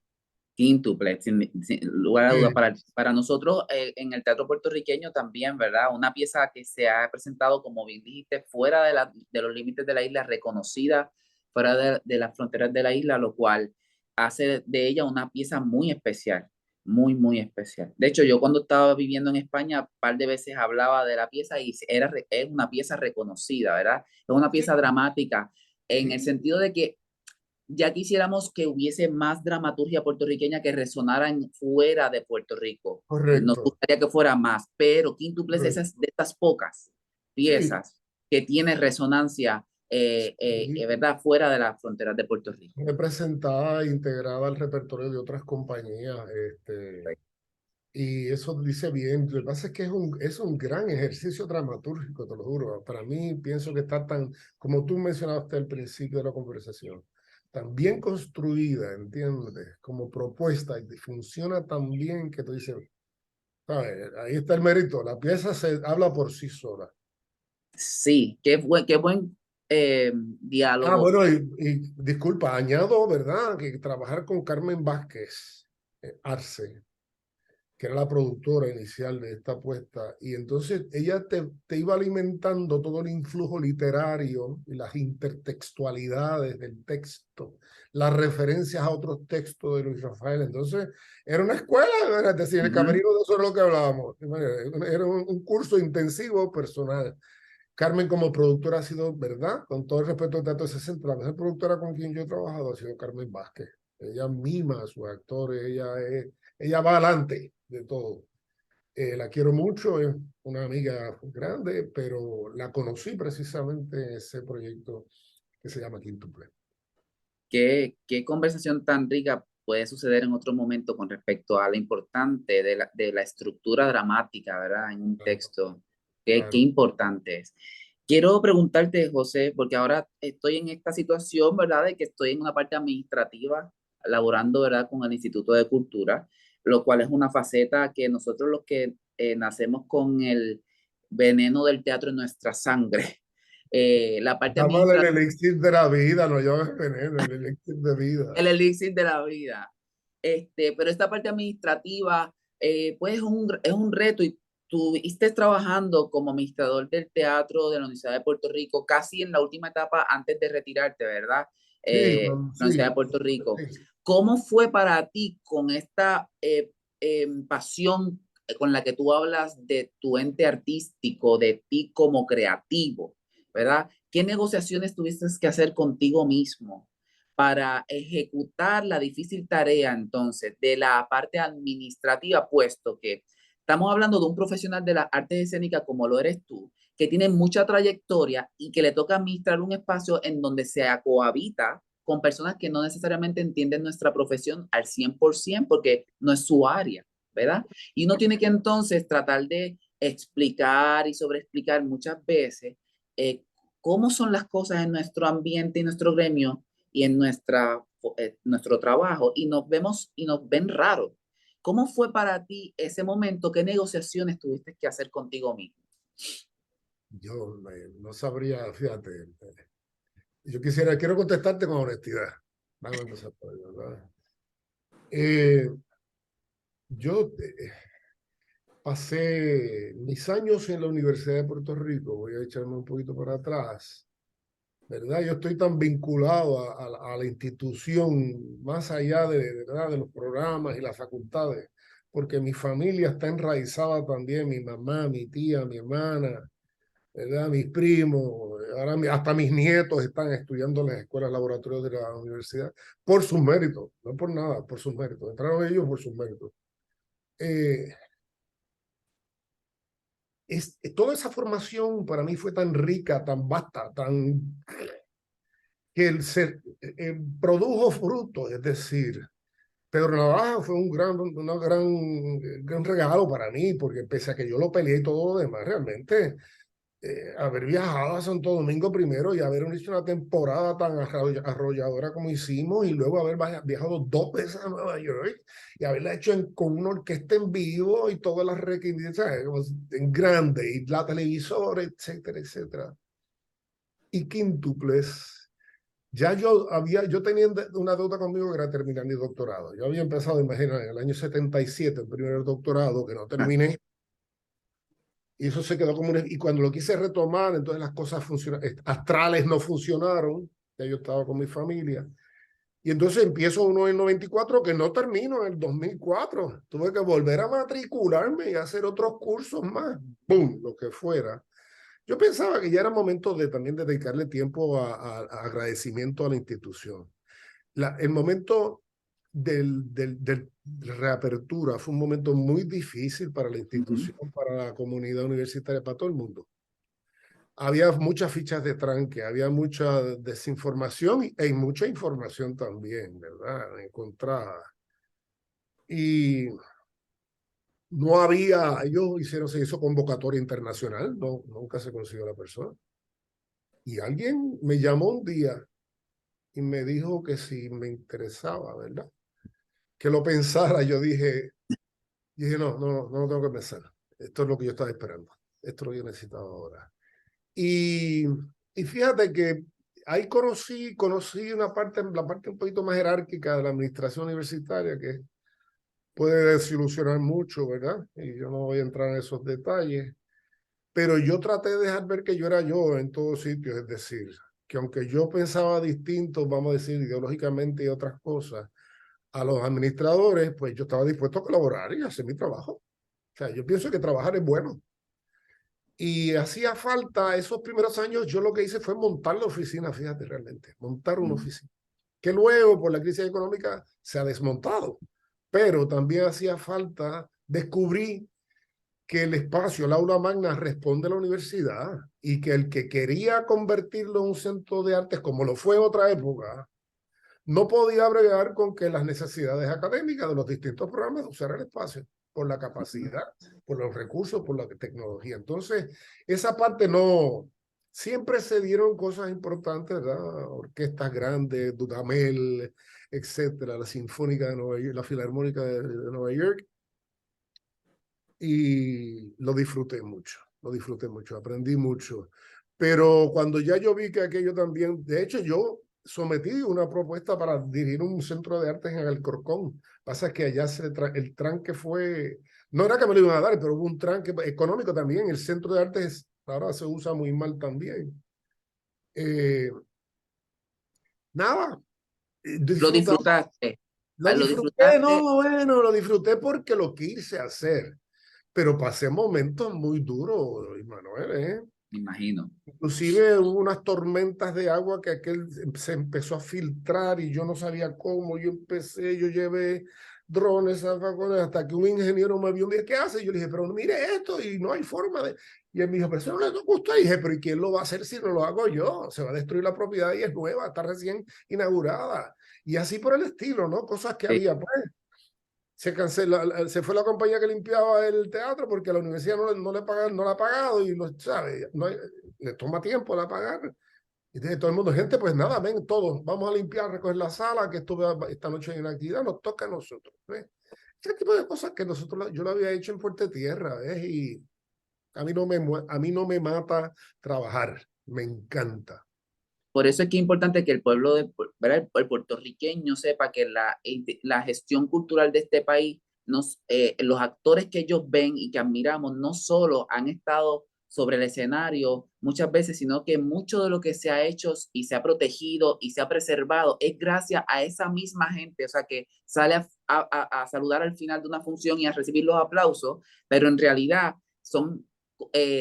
quíntuple, sin lugar a dudas. Sí, Para nosotros en el teatro puertorriqueño también, ¿verdad? Una pieza que se ha presentado, como bien dijiste, fuera de los límites de la isla, reconocida fuera de las fronteras de la isla, lo cual hace de ella una pieza muy especial, muy, muy especial. De hecho, yo cuando estaba viviendo en España, un par de veces hablaba de la pieza y es una pieza reconocida, ¿verdad? Es una sí, pieza dramática en el sí, sentido de que ya quisiéramos que hubiese más dramaturgia puertorriqueña que resonara fuera de Puerto Rico. Nos correcto, gustaría que fuera más, pero Quíntuple es correcto. de estas pocas Sí, piezas que tiene resonancia, sí. ¿verdad? Fuera de las fronteras de Puerto Rico. Representada, integrada al repertorio de otras compañías, y eso dice bien. Lo que pasa es que es un gran ejercicio dramatúrgico, te lo juro. Para mí, pienso que está tan, como tú mencionaste al principio de la conversación, tan bien construida, ¿entiendes? Como propuesta y funciona tan bien que tú dices, ¿sabes? Ahí está el mérito. La pieza se habla por sí sola. Sí, qué buen Ah, diálogo. bueno, y disculpa, añado, ¿verdad? Que trabajar con Carmen Vázquez Arce, que era la productora inicial de esta apuesta, y entonces ella te iba alimentando todo el influjo literario y las intertextualidades del texto, las referencias a otros textos de Luis Rafael. Entonces, era una escuela, ¿verdad? Es decir, en el Ujú. camerino de eso es lo que hablábamos. Era un curso intensivo personal. Carmen como productora ha sido, ¿verdad? Con todo el respeto de Teatro 60, la mejor productora con quien yo he trabajado ha sido Carmen Vázquez. ella mima a sus actores, ella va adelante de todo. La quiero mucho, es una amiga grande, pero la conocí precisamente en ese proyecto que se llama Quíntuple. ¿Qué conversación tan rica puede suceder en otro momento con respecto a lo importante de la estructura dramática, ¿verdad? En un Claro, texto. Qué claro. importante es. Quiero preguntarte, José, porque ahora estoy en esta situación, ¿verdad? De que estoy en una parte administrativa, laborando, ¿verdad? Con el Instituto de Cultura, lo cual es una faceta que nosotros los que nacemos con el veneno del teatro en nuestra sangre, la parte Estamos en administrativa, el elixir de la vida, no llames veneno, el elixir de vida. el elixir de la vida. Pero esta parte administrativa, pues es un reto y tú estás trabajando como administrador del teatro de la Universidad de Puerto Rico, casi en la última etapa antes de retirarte, ¿verdad? Sí, La Universidad de sí, Puerto Rico. sí. ¿Cómo fue para ti con esta pasión con la que tú hablas de tu ente artístico, de ti como creativo, ¿verdad? ¿Qué negociaciones tuviste que hacer contigo mismo para ejecutar la difícil tarea entonces de la parte administrativa, puesto que estamos hablando de un profesional de las artes escénicas como lo eres tú, que tiene mucha trayectoria y que le toca administrar un espacio en donde se cohabita con personas que no necesariamente entienden nuestra profesión al 100% porque no es su área, ¿verdad? Y uno tiene que entonces tratar de explicar y sobreexplicar muchas veces cómo son las cosas en nuestro ambiente y nuestro gremio y en nuestro trabajo y nos vemos y nos ven raros. ¿Cómo fue para ti ese momento? ¿Qué negociaciones tuviste que hacer contigo mismo? Yo no sabría, fíjate, quiero contestarte con honestidad. Vamos a empezar por ahí, ¿verdad? Yo pasé mis años en la Universidad de Puerto Rico, voy a echarme un poquito para atrás, ¿verdad? Yo estoy tan vinculado a la institución, más allá ¿verdad? De los programas y las facultades, porque mi familia está enraizada también, mi mamá, mi tía, mi hermana, ¿verdad? Mis primos, ahora hasta mis nietos están estudiando en las escuelas laboratorios de la universidad por sus méritos, no por nada, por sus méritos. Entraron ellos por sus méritos. Toda esa formación para mí fue tan rica, tan vasta, que produjo frutos, es decir, Pedro Navaja fue un gran regalo para mí, porque pese a que yo lo peleé y todo lo demás, realmente haber viajado a Santo Domingo primero y haber hecho una temporada tan arrolladora como hicimos y luego haber viajado 2 veces a Nueva York y haberla hecho con una orquesta en vivo y todas las requisitos en grande y la televisora, etcétera, etcétera. Y quíntuples. Yo tenía una deuda conmigo que era terminar mi doctorado. Yo había empezado, imagina, en el año 77, el primer doctorado que no terminé. Y eso se quedó como y cuando lo quise retomar, entonces las cosas astrales no funcionaron, ya yo estaba con mi familia. Y entonces empiezo uno en el 94 que no termino en el 2004. Tuve que volver a matricularme y hacer otros cursos más, ¡pum!, lo que fuera. Yo pensaba que ya era momento de también dedicarle tiempo a agradecimiento a la institución. El momento de reapertura fue un momento muy difícil para la institución, para la comunidad universitaria, para todo el mundo. Había muchas fichas de tranque, había mucha desinformación y mucha información también, ¿verdad? Encontrada. Y no había, se hizo convocatoria internacional, no, nunca se consiguió la persona. Y alguien me llamó un día y me dijo que si me interesaba, ¿verdad? Que lo pensara. Dije, no tengo que pensar. Esto es lo que yo estaba esperando. Esto es lo que yo necesitaba ahora. Y fíjate que ahí conocí la parte un poquito más jerárquica de la administración universitaria que puede desilusionar mucho, ¿verdad? Y yo no voy a entrar en esos detalles. Pero yo traté de dejar ver que yo era yo en todos sitios, es decir, que aunque yo pensaba distinto, vamos a decir, ideológicamente y otras cosas, a los administradores, pues yo estaba dispuesto a colaborar y hacer mi trabajo. O sea, yo pienso que trabajar es bueno. Y hacía falta esos primeros años, yo lo que hice fue montar la oficina, fíjate realmente, montar una oficina. que luego por la crisis económica se ha desmontado. Pero también hacía falta descubrir que el espacio, el aula magna, responde a la universidad y que el que quería convertirlo en un centro de artes, como lo fue en otra época, no podía bregar con que las necesidades académicas de los distintos programas usar el espacio por la capacidad, por los recursos, por la tecnología. Entonces, esa parte no, siempre se dieron cosas importantes, ¿verdad? Orquestas grandes, Dudamel, etcétera, la Sinfónica de Nueva York, la Filarmónica de Nueva York, y lo disfruté mucho, aprendí mucho. Pero cuando ya yo vi que aquello también, de hecho yo sometí una propuesta para dirigir un centro de artes en Alcorcón. Pasa que allá el tranque fue, no era que me lo iban a dar, pero hubo un tranque económico también. El centro de artes ahora se usa muy mal también. Nada, Lo disfrutaba. disfrutaste. Lo Lo disfruté, disfrutaste, no, bueno, lo disfruté porque lo quise hacer. Pero pasé momentos muy duros, Manuel, ¿eh? me imagino. Inclusive hubo unas tormentas de agua que aquel se empezó a filtrar y yo no sabía cómo. Yo llevé drones, zafacones, hasta que un ingeniero me vio y me dijo, ¿qué hace? Y yo le dije, pero mire esto y no hay forma de... Y él me dijo, pero eso no le toca a usted. Y dije, pero ¿y quién lo va a hacer si no lo hago yo? Se va a destruir la propiedad y es nueva, está recién inaugurada. Y así por el estilo, ¿no? Cosas que había, pues se canceló, se fue la compañía que limpiaba el teatro porque la universidad no le pagan, no la ha pagado y no sabe, le toma tiempo la pagar. Y tiene todo el mundo, gente, pues nada, ven todos, vamos a limpiar, recoger la sala, que esta noche en actividad, nos toca a nosotros. ¿Ves? Ese tipo de cosas que yo lo había hecho en Fuerte Tierra, ¿ves? Y a mí no me mata trabajar, me encanta. Por eso es que es importante que el pueblo, ¿verdad? El puertorriqueño sepa que la gestión cultural de este país, los actores que ellos ven y que admiramos, no solo han estado sobre el escenario muchas veces, sino que mucho de lo que se ha hecho y se ha protegido y se ha preservado es gracias a esa misma gente, o sea, que sale a saludar al final de una función y a recibir los aplausos, pero en realidad son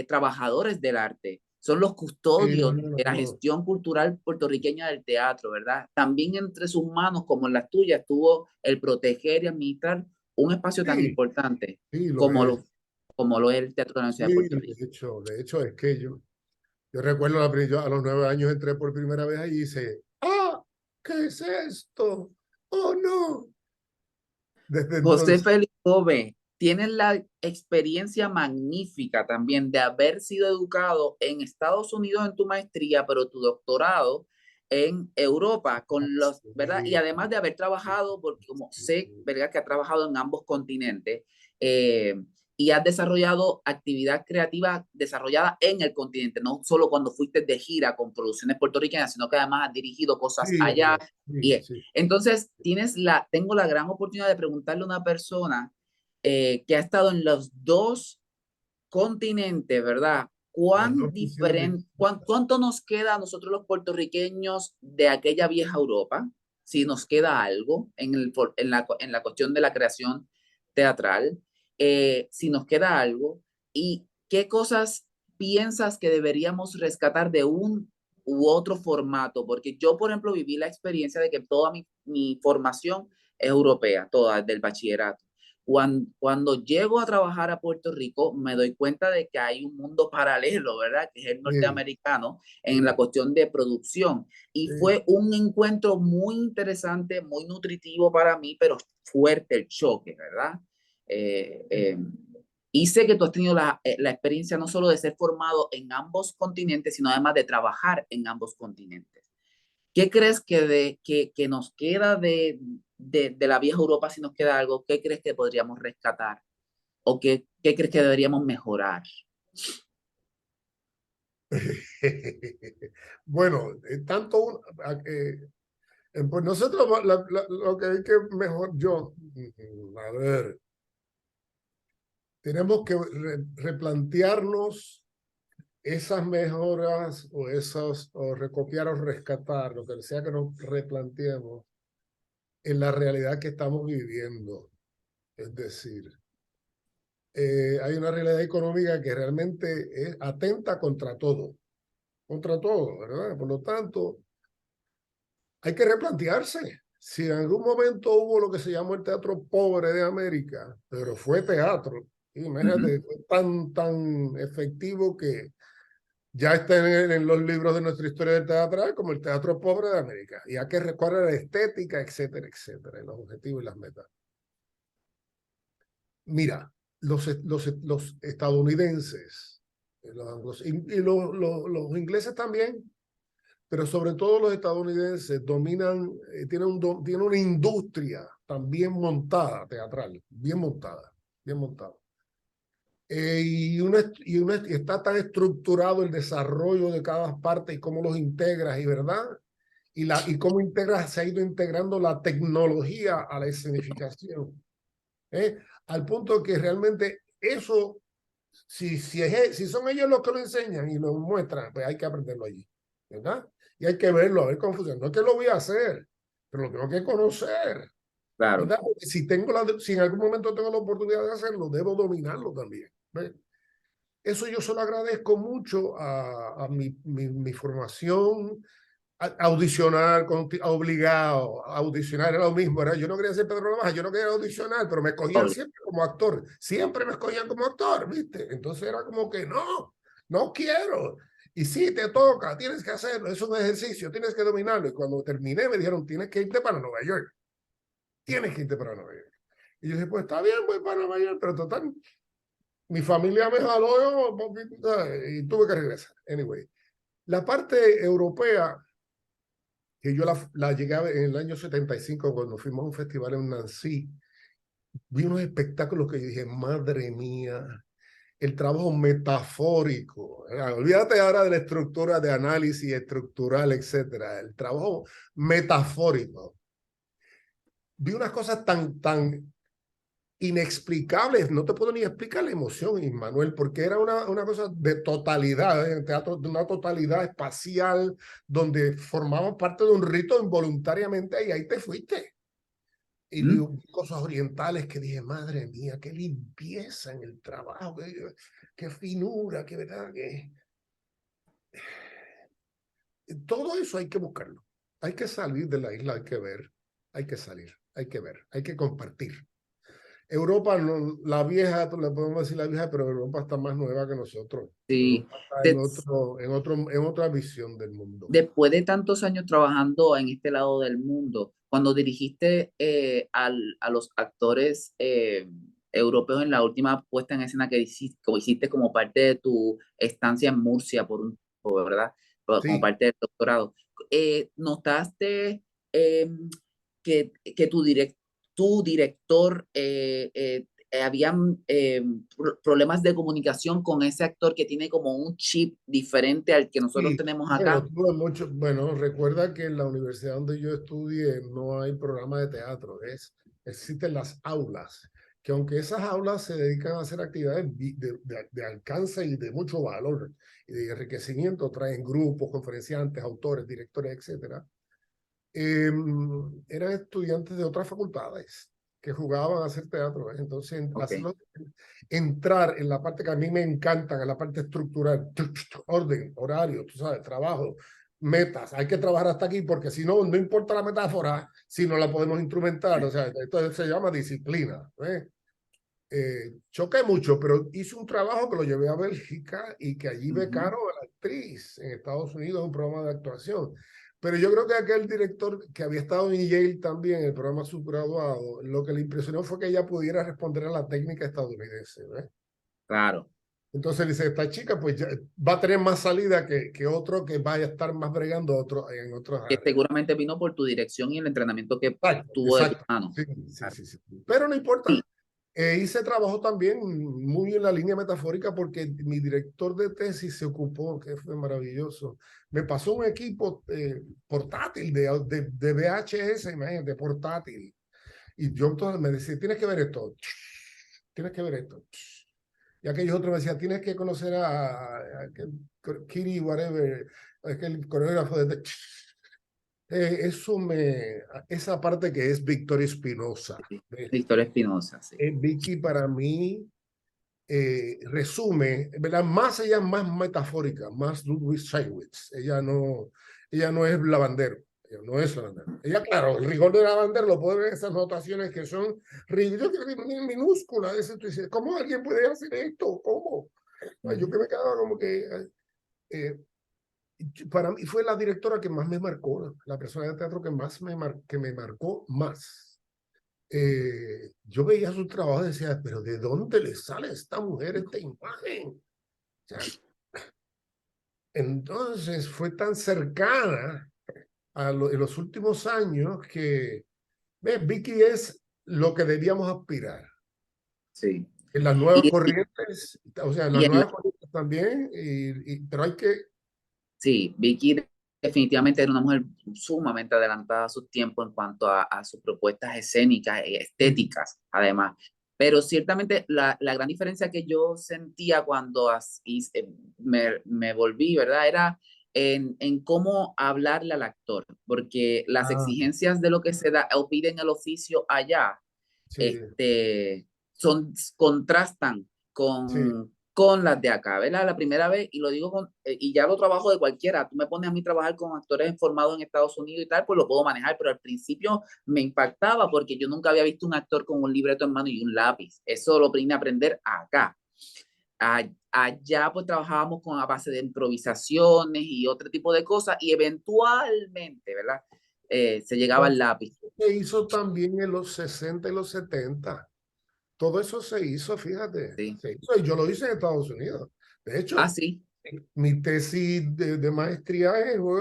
trabajadores del arte, son los custodios de la No. gestión cultural puertorriqueña del teatro, ¿verdad? También entre sus manos, como en las tuyas, estuvo el proteger y administrar un espacio tan Sí, importante sí, lo como es. lo es el Teatro de la Universidad de Sí, Puerto Rico. de hecho es que yo recuerdo yo a los 9 años entré por primera vez allí y hice, ¡ah! ¿Qué es esto? ¡Oh, no! Desde José entonces, Félix Gómez, tienes la experiencia magnífica también de haber sido educado en Estados Unidos en tu maestría, pero tu doctorado en Europa, con los, ¿verdad? Y sí, además de haber trabajado, porque como sí, sé, ¿verdad? Que ha trabajado en ambos continentes eh, y has desarrollado actividad creativa desarrollada en el continente, no solo cuando fuiste de gira con producciones puertorriqueñas, sino que además has dirigido cosas sí, allá. Y, sí, sí. entonces, tengo la gran oportunidad de preguntarle a una persona que ha estado en los dos continentes, ¿verdad? Las dos funciones distintas. ¿Cuánto nos queda a nosotros los puertorriqueños de aquella vieja Europa? Si nos queda algo en la cuestión de la creación teatral, si nos queda algo, y qué cosas piensas que deberíamos rescatar de un u otro formato, porque yo, por ejemplo, viví la experiencia de que toda mi formación es europea, toda del bachillerato. Cuando llego a trabajar a Puerto Rico, me doy cuenta de que hay un mundo paralelo, ¿verdad? Que es el Sí, norteamericano en la sí, cuestión de producción. Y sí. fue un encuentro muy interesante, muy nutritivo para mí, pero fuerte el choque, ¿verdad? Eh, eh, y sé que tú has tenido la experiencia no solo de ser formado en ambos continentes, sino además de trabajar en ambos continentes. ¿Qué crees que nos queda de la vieja Europa si nos queda algo? ¿Qué crees que podríamos rescatar? ¿O qué crees que deberíamos mejorar? Bueno, pues nosotros lo que hay que mejor, a ver, tenemos que replantearnos esas mejoras o recopiar o rescatar, lo que sea que nos replanteemos en la realidad que estamos viviendo. Es decir, hay una realidad económica que realmente atenta contra todo, ¿verdad? Por lo tanto, hay que replantearse. Si en algún momento hubo lo que se llamó el teatro pobre de América, pero fue teatro, imagínate, fue tan efectivo que ya está en los libros de nuestra historia del teatro como el teatro pobre de América. Y hay que recordar la estética, etcétera, etcétera, los objetivos y las metas. Mira, los estadounidenses los ingleses también, pero sobre todo los estadounidenses dominan, tienen una industria también montada, teatral, bien montada, bien montada. Y está tan estructurado el desarrollo de cada parte y cómo los integras, y verdad, y cómo se ha ido integrando la tecnología a la escenificación, al punto que realmente eso, si son ellos los que lo enseñan y lo muestran, pues hay que aprenderlo allí, ¿verdad? Y hay que verlo, a ver cómo funciona. No es que lo voy a hacer, pero lo tengo que conocer. Claro. ¿Verdad? Si en algún momento tengo la oportunidad de hacerlo, debo dominarlo también. ¿Ves? Eso yo se lo agradezco mucho a mi formación. Audicionar, obligado a audicionar, era lo mismo, ¿verdad? Yo no quería ser Pedro Navaja, yo no quería audicionar, pero me escogían siempre como actor, siempre me escogían como actor, ¿viste? Entonces era como que no quiero. Y sí, te toca, tienes que hacerlo, es un ejercicio, tienes que dominarlo. Y cuando terminé me dijeron, tienes que irte para Nueva York, tienes que irte para Nueva York. Y yo dije, pues está bien, voy para Nueva York, pero total, mi familia me jaló y tuve que regresar. Anyway, la parte europea, que yo la llegué a ver en el año 75 cuando fuimos a un festival en Nancy, vi unos espectáculos que yo dije, madre mía, el trabajo metafórico. Olvídate ahora de la estructura de análisis estructural, etcétera. El trabajo metafórico. Vi unas cosas tan inexplicables, no te puedo ni explicar la emoción, Ismanuel, porque era una cosa de totalidad, teatro de una totalidad espacial, donde formamos parte de un rito involuntariamente y ahí te fuiste. Y vi cosas orientales que dije, madre mía, qué limpieza en el trabajo, qué finura, qué verdad, que todo eso hay que buscarlo. Hay que salir de la isla, hay que ver, hay que salir, hay que ver, hay que compartir. Europa, no, la vieja, le podemos decir la vieja, pero Europa está más nueva que nosotros. Sí. Europa está en otra visión del mundo. Después de tantos años trabajando en este lado del mundo, cuando dirigiste a los actores europeos en la última puesta en escena que hiciste como parte de tu estancia en Murcia por un tiempo, ¿verdad? Como Sí. parte del doctorado, ¿notaste que tu director habían problemas de comunicación con ese actor que tiene como un chip diferente al que nosotros Sí, tenemos acá? bueno, recuerda que en la universidad donde yo estudié no hay programa de teatro, existen las aulas, que aunque esas aulas se dedican a hacer actividades de alcance y de mucho valor y de enriquecimiento, traen grupos, conferenciantes, autores, directores, etcétera, eran estudiantes de otras facultades que jugaban a hacer teatro. Entonces, Okay. entrar en la parte que a mí me encantan, en la parte estructural, orden, horario, tú sabes, trabajo, metas. Hay que trabajar hasta aquí porque si no, no importa la metáfora, si no la podemos instrumentar. O sea, esto se llama disciplina. Choqué mucho, pero hice un trabajo que lo llevé a Bélgica y que allí becaron a la actriz en Estados Unidos, un programa de actuación. Pero yo creo que aquel director que había estado en Yale también, el programa subgraduado, lo que le impresionó fue que ella pudiera responder a la técnica estadounidense. Claro. Entonces dice, esta chica pues ya va a tener más salida que otro que vaya a estar más bregando en otras Que áreas. seguramente vino por tu dirección y el entrenamiento que Exacto, tuvo de tu exacto. mano. Sí, Claro. sí. Pero no Sí. importa. Hice trabajo también muy en la línea metafórica porque mi director de tesis se ocupó, que fue maravilloso. Me pasó un equipo portátil de VHS, imagínate, portátil. Y yo entonces me decía, tienes que ver esto, tienes que ver esto. Y aquellos otros me decían, tienes que conocer a Kiri, whatever, aquel coreógrafo de... esa parte que es Victoria Espinosa. Sí. Victoria Espinosa, sí. Vicky para mí resume, ¿verdad? Ella es más metafórica, más Ludwig Scheiwitz. Ella no es lavandero. Ella no es la bandera. Ella, claro, el rigor de la bandera lo puede ver en esas notaciones que son minúsculas. ¿Cómo alguien puede hacer esto? ¿Cómo? Yo que me quedaba como que... para mí fue la directora que más me marcó, la persona de teatro que más que me marcó más. Yo veía su trabajo y decía, pero ¿de dónde le sale a esta mujer esta imagen? O sea, entonces fue tan cercana en los últimos años que Vicky es lo que debíamos aspirar. Sí. En las nuevas Y, corrientes, o sea, en las nuevas corrientes también, pero hay que... sí, Vicky definitivamente era una mujer sumamente adelantada a su tiempo en cuanto a sus propuestas escénicas y estéticas, además. Pero ciertamente la gran diferencia que yo sentía cuando me volví, ¿verdad? Era en cómo hablarle al actor, porque las exigencias de lo que se da o pide en el oficio allá, Sí, este, contrastan sí. con las de acá, ¿verdad? La primera vez, y lo digo y ya lo trabajo de cualquiera, tú me pones a mí trabajar con actores formados en Estados Unidos y tal, pues lo puedo manejar, pero al principio me impactaba porque yo nunca había visto un actor con un libreto en mano y un lápiz. Eso lo vine a aprender acá. Allá pues trabajábamos a base de improvisaciones y otro tipo de cosas y eventualmente, ¿verdad? Se llegaba al lápiz. Se hizo también en los 60 y los 70. Todo eso se hizo, fíjate. Sí. Se hizo, y yo lo hice en Estados Unidos. De Ah, hecho, sí. mi tesis de maestría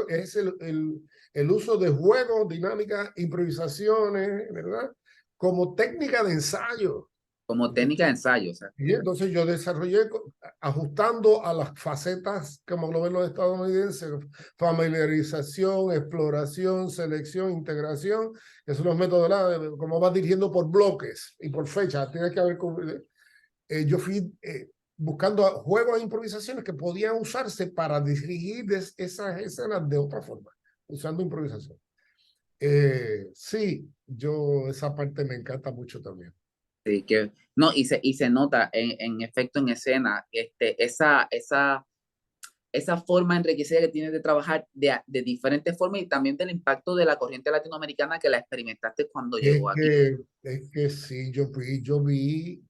es el uso de juegos, dinámicas, improvisaciones, ¿verdad? Como técnica de ensayo. Como técnica de ensayo, o sea. Y entonces yo desarrollé, ajustando a las facetas, como lo ven los estadounidenses, familiarización, exploración, selección, integración, que son los métodos, ¿verdad? Como vas dirigiendo por bloques y por fechas. Tienes que haber... yo fui buscando juegos e improvisaciones que podían usarse para dirigir esas escenas de otra forma, usando improvisación. Sí, esa parte me encanta mucho también. Sí, no, y se nota en efecto en escena, esa forma enriquecida que tienes de trabajar de diferentes formas y también del impacto de la corriente latinoamericana que la experimentaste cuando llegó aquí. Es que sí,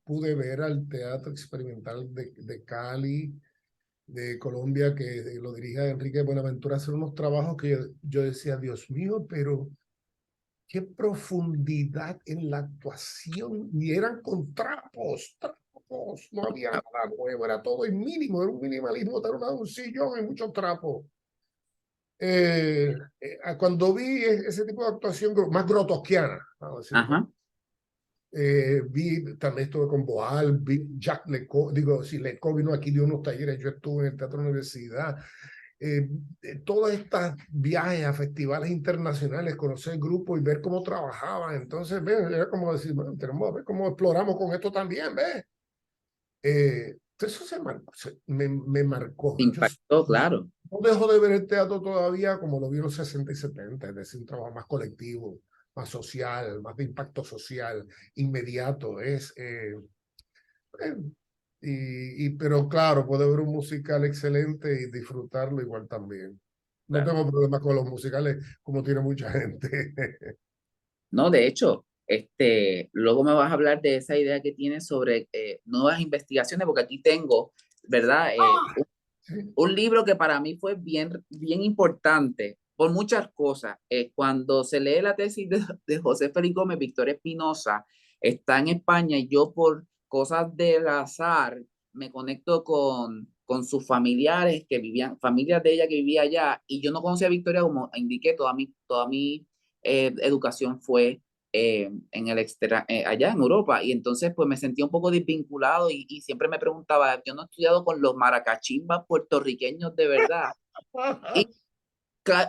pude ver al Teatro Experimental de Cali, de Colombia, que lo dirige Enrique Buenaventura, hacer unos trabajos que yo decía, Dios mío, pero qué profundidad en la actuación, y eran con trapos, no había nada nuevo, era todo en mínimo, era un minimalismo, era un sillón y muchos trapos. Cuando vi ese tipo de actuación más grotosquiana, vamos a decirlo, Ajá. vi, también estuve con Boal, vi Jacques Lecoq, digo, si Lecoq vino aquí, dio unos talleres, yo estuve en el Teatro Universidad, todas estas viajes a festivales internacionales, conocer grupos y ver cómo trabajaban. Entonces, ven, era como decir, bueno, tenemos que ver cómo exploramos con esto también, ¿ves? Eso me marcó. Yo Impactó, claro. no dejo de ver el teatro todavía como lo vi en los 60 y 70, es decir, un trabajo más colectivo, más social, más de impacto social, inmediato. Eh, pero claro, puede ver un musical excelente y disfrutarlo igual también. No Claro. tengo problema con los musicales como tiene mucha gente. No, de hecho, luego me vas a hablar de esa idea que tienes sobre nuevas investigaciones, porque aquí tengo, ¿verdad? Sí. Un libro que para mí fue bien importante por muchas cosas. Cuando se lee la tesis de José Félix Gómez, Victoria Espinosa está en España y yo por cosas del azar me conecto con sus familiares que vivían, familias de ella que vivía allá y yo no conocía a Victoria como indiqué, toda mi educación fue allá en Europa y entonces pues me sentía un poco desvinculado y siempre me preguntaba, yo no he estudiado con los maracachimbas puertorriqueños de verdad y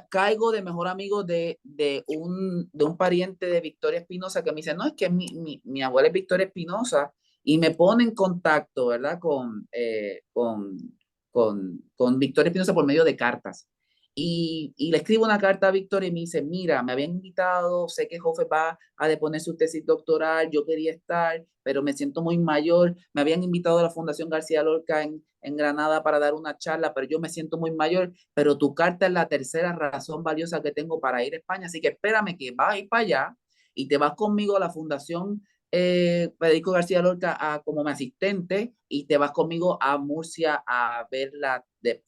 caigo de mejor amigo de un pariente de Victoria Espinosa que me dice, no, es que mi abuela es Victoria Espinosa y me pone en contacto, ¿verdad? Con Victoria Espinosa por medio de cartas. Y le escribo una carta a Víctor y me dice, mira, me habían invitado, sé que Jofre va a deponer su tesis doctoral, yo quería estar, pero me siento muy mayor, me habían invitado a la Fundación García Lorca en Granada para dar una charla, pero yo me siento muy mayor, pero tu carta es la tercera razón valiosa que tengo para ir a España, así que espérame que vas a ir para allá y te vas conmigo a la Fundación Federico García Lorca como mi asistente y te vas conmigo a Murcia a ver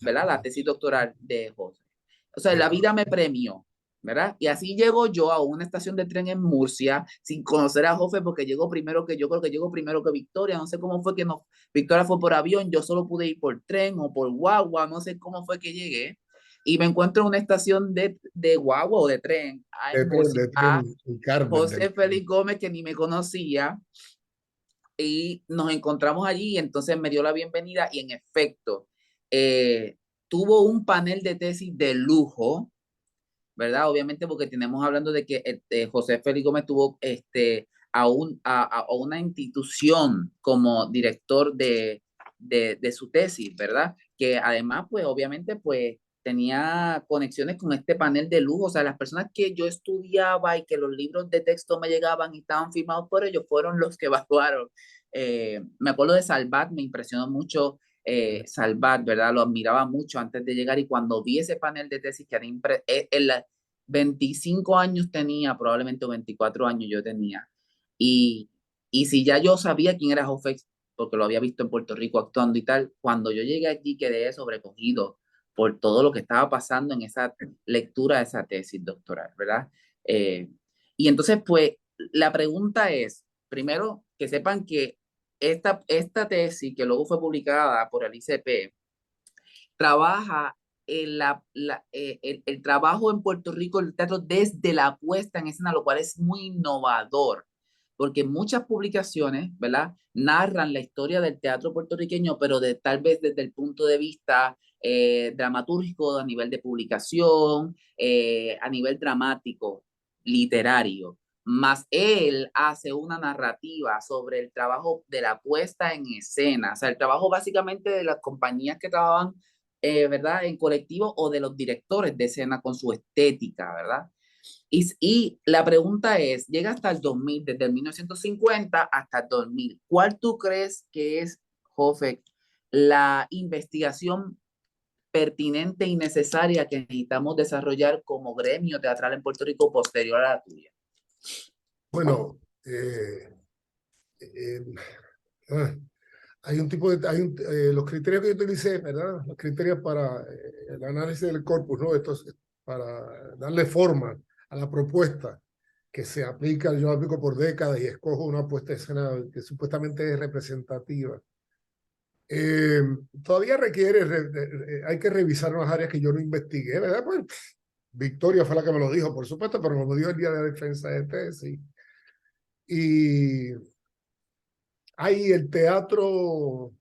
¿verdad? La tesis doctoral de José. O sea, la vida me premió, ¿verdad? Y así llego yo a una estación de tren en Murcia sin conocer a Jofe porque llegó primero que yo creo que llegó primero que Victoria, no sé cómo fue que no, Victoria fue por avión, yo solo pude ir por tren o por guagua, no sé cómo fue que llegué. Y me encuentro en una estación de guagua o de tren en Murcia De a tren, el Carmen. José Félix Gómez, que ni me conocía, y nos encontramos allí y entonces me dio la bienvenida y en efecto tuvo un panel de tesis de lujo, ¿verdad? Obviamente porque tenemos hablando de que José Félix Gómez tuvo a una institución como director de su tesis, ¿verdad? Que además, pues obviamente, pues tenía conexiones con este panel de lujo, o sea, las personas que yo estudiaba y que los libros de texto me llegaban y estaban firmados por ellos fueron los que evaluaron. Me acuerdo de Salvat, me impresionó mucho Salvat, ¿verdad? Lo admiraba mucho antes de llegar y cuando vi ese panel de tesis que era 25 años tenía, probablemente 24 años yo tenía. Y, y si ya yo sabía quién era Jofex, porque lo había visto en Puerto Rico actuando y tal, cuando yo llegué allí quedé sobrecogido por todo lo que estaba pasando en esa lectura de esa tesis doctoral, ¿verdad? Eh, y entonces, pues, la pregunta es, primero, que sepan que esta tesis, que luego fue publicada por el ICP, trabaja el trabajo en Puerto Rico del teatro desde la puesta en escena, lo cual es muy innovador, porque muchas publicaciones, ¿verdad? Narran la historia del teatro puertorriqueño, pero tal vez desde el punto de vista dramatúrgico, a nivel de publicación, a nivel dramático, literario. Más él hace una narrativa sobre el trabajo de la puesta en escena, o sea, el trabajo básicamente de las compañías que trabajaban ¿verdad? En colectivo o de los directores de escena con su estética, ¿verdad? Y la pregunta es, llega hasta el 2000, desde el 1950 hasta el 2000. ¿Cuál tú crees que es, Jofe, la investigación pertinente y necesaria que necesitamos desarrollar como gremio teatral en Puerto Rico posterior a la tuya? Bueno, eh, ah, hay un tipo de, los criterios que yo utilicé, ¿verdad? Los criterios para el análisis del corpus, ¿no? Esto es para darle forma a la propuesta que se aplica, yo aplico por décadas y escojo una puesta de escena que supuestamente es representativa. Todavía requiere, hay que revisar unas áreas que yo no investigué, ¿verdad? Pues Victoria fue la que me lo dijo, por supuesto, pero me lo dijo el día de la defensa de tesis. Y hay el teatro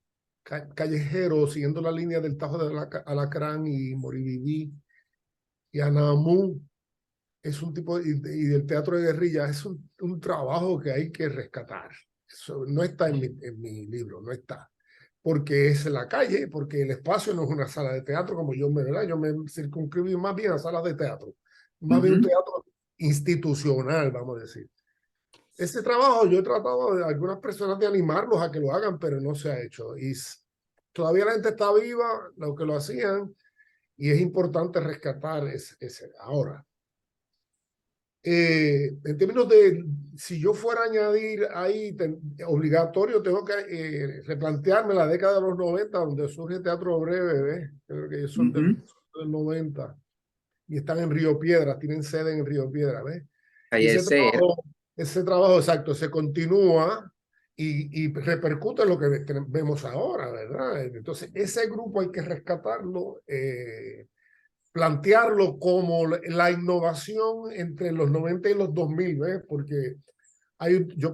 callejero, siguiendo la línea del Tajo de Alacrán y Moribibi y Anamú, es un tipo, y del teatro de guerrilla, es un trabajo que hay que rescatar. Eso no está en mi libro, no está. Porque es la calle, porque el espacio no es una sala de teatro, como ¿verdad? Yo me circunscribí más bien a salas de teatro, más bien un teatro institucional, vamos a decir. Ese trabajo yo he tratado de algunas personas de animarlos a que lo hagan, pero no se ha hecho. Y todavía la gente está viva, lo que lo hacían, y es importante rescatar ese. Ahora, en términos de, si yo fuera a añadir ahí, obligatorio, tengo que replantearme la década de los 90, donde surge Teatro Breve, ¿ves? Creo que ellos son del 90 y están en Río Piedras, tienen sede en Río Piedras, ¿ves? Y ese trabajo exacto se continúa y repercute en lo que vemos ahora, ¿verdad? Entonces, ese grupo hay que rescatarlo, plantearlo como la innovación entre los 90 y los 2000, ¿ves? Porque yo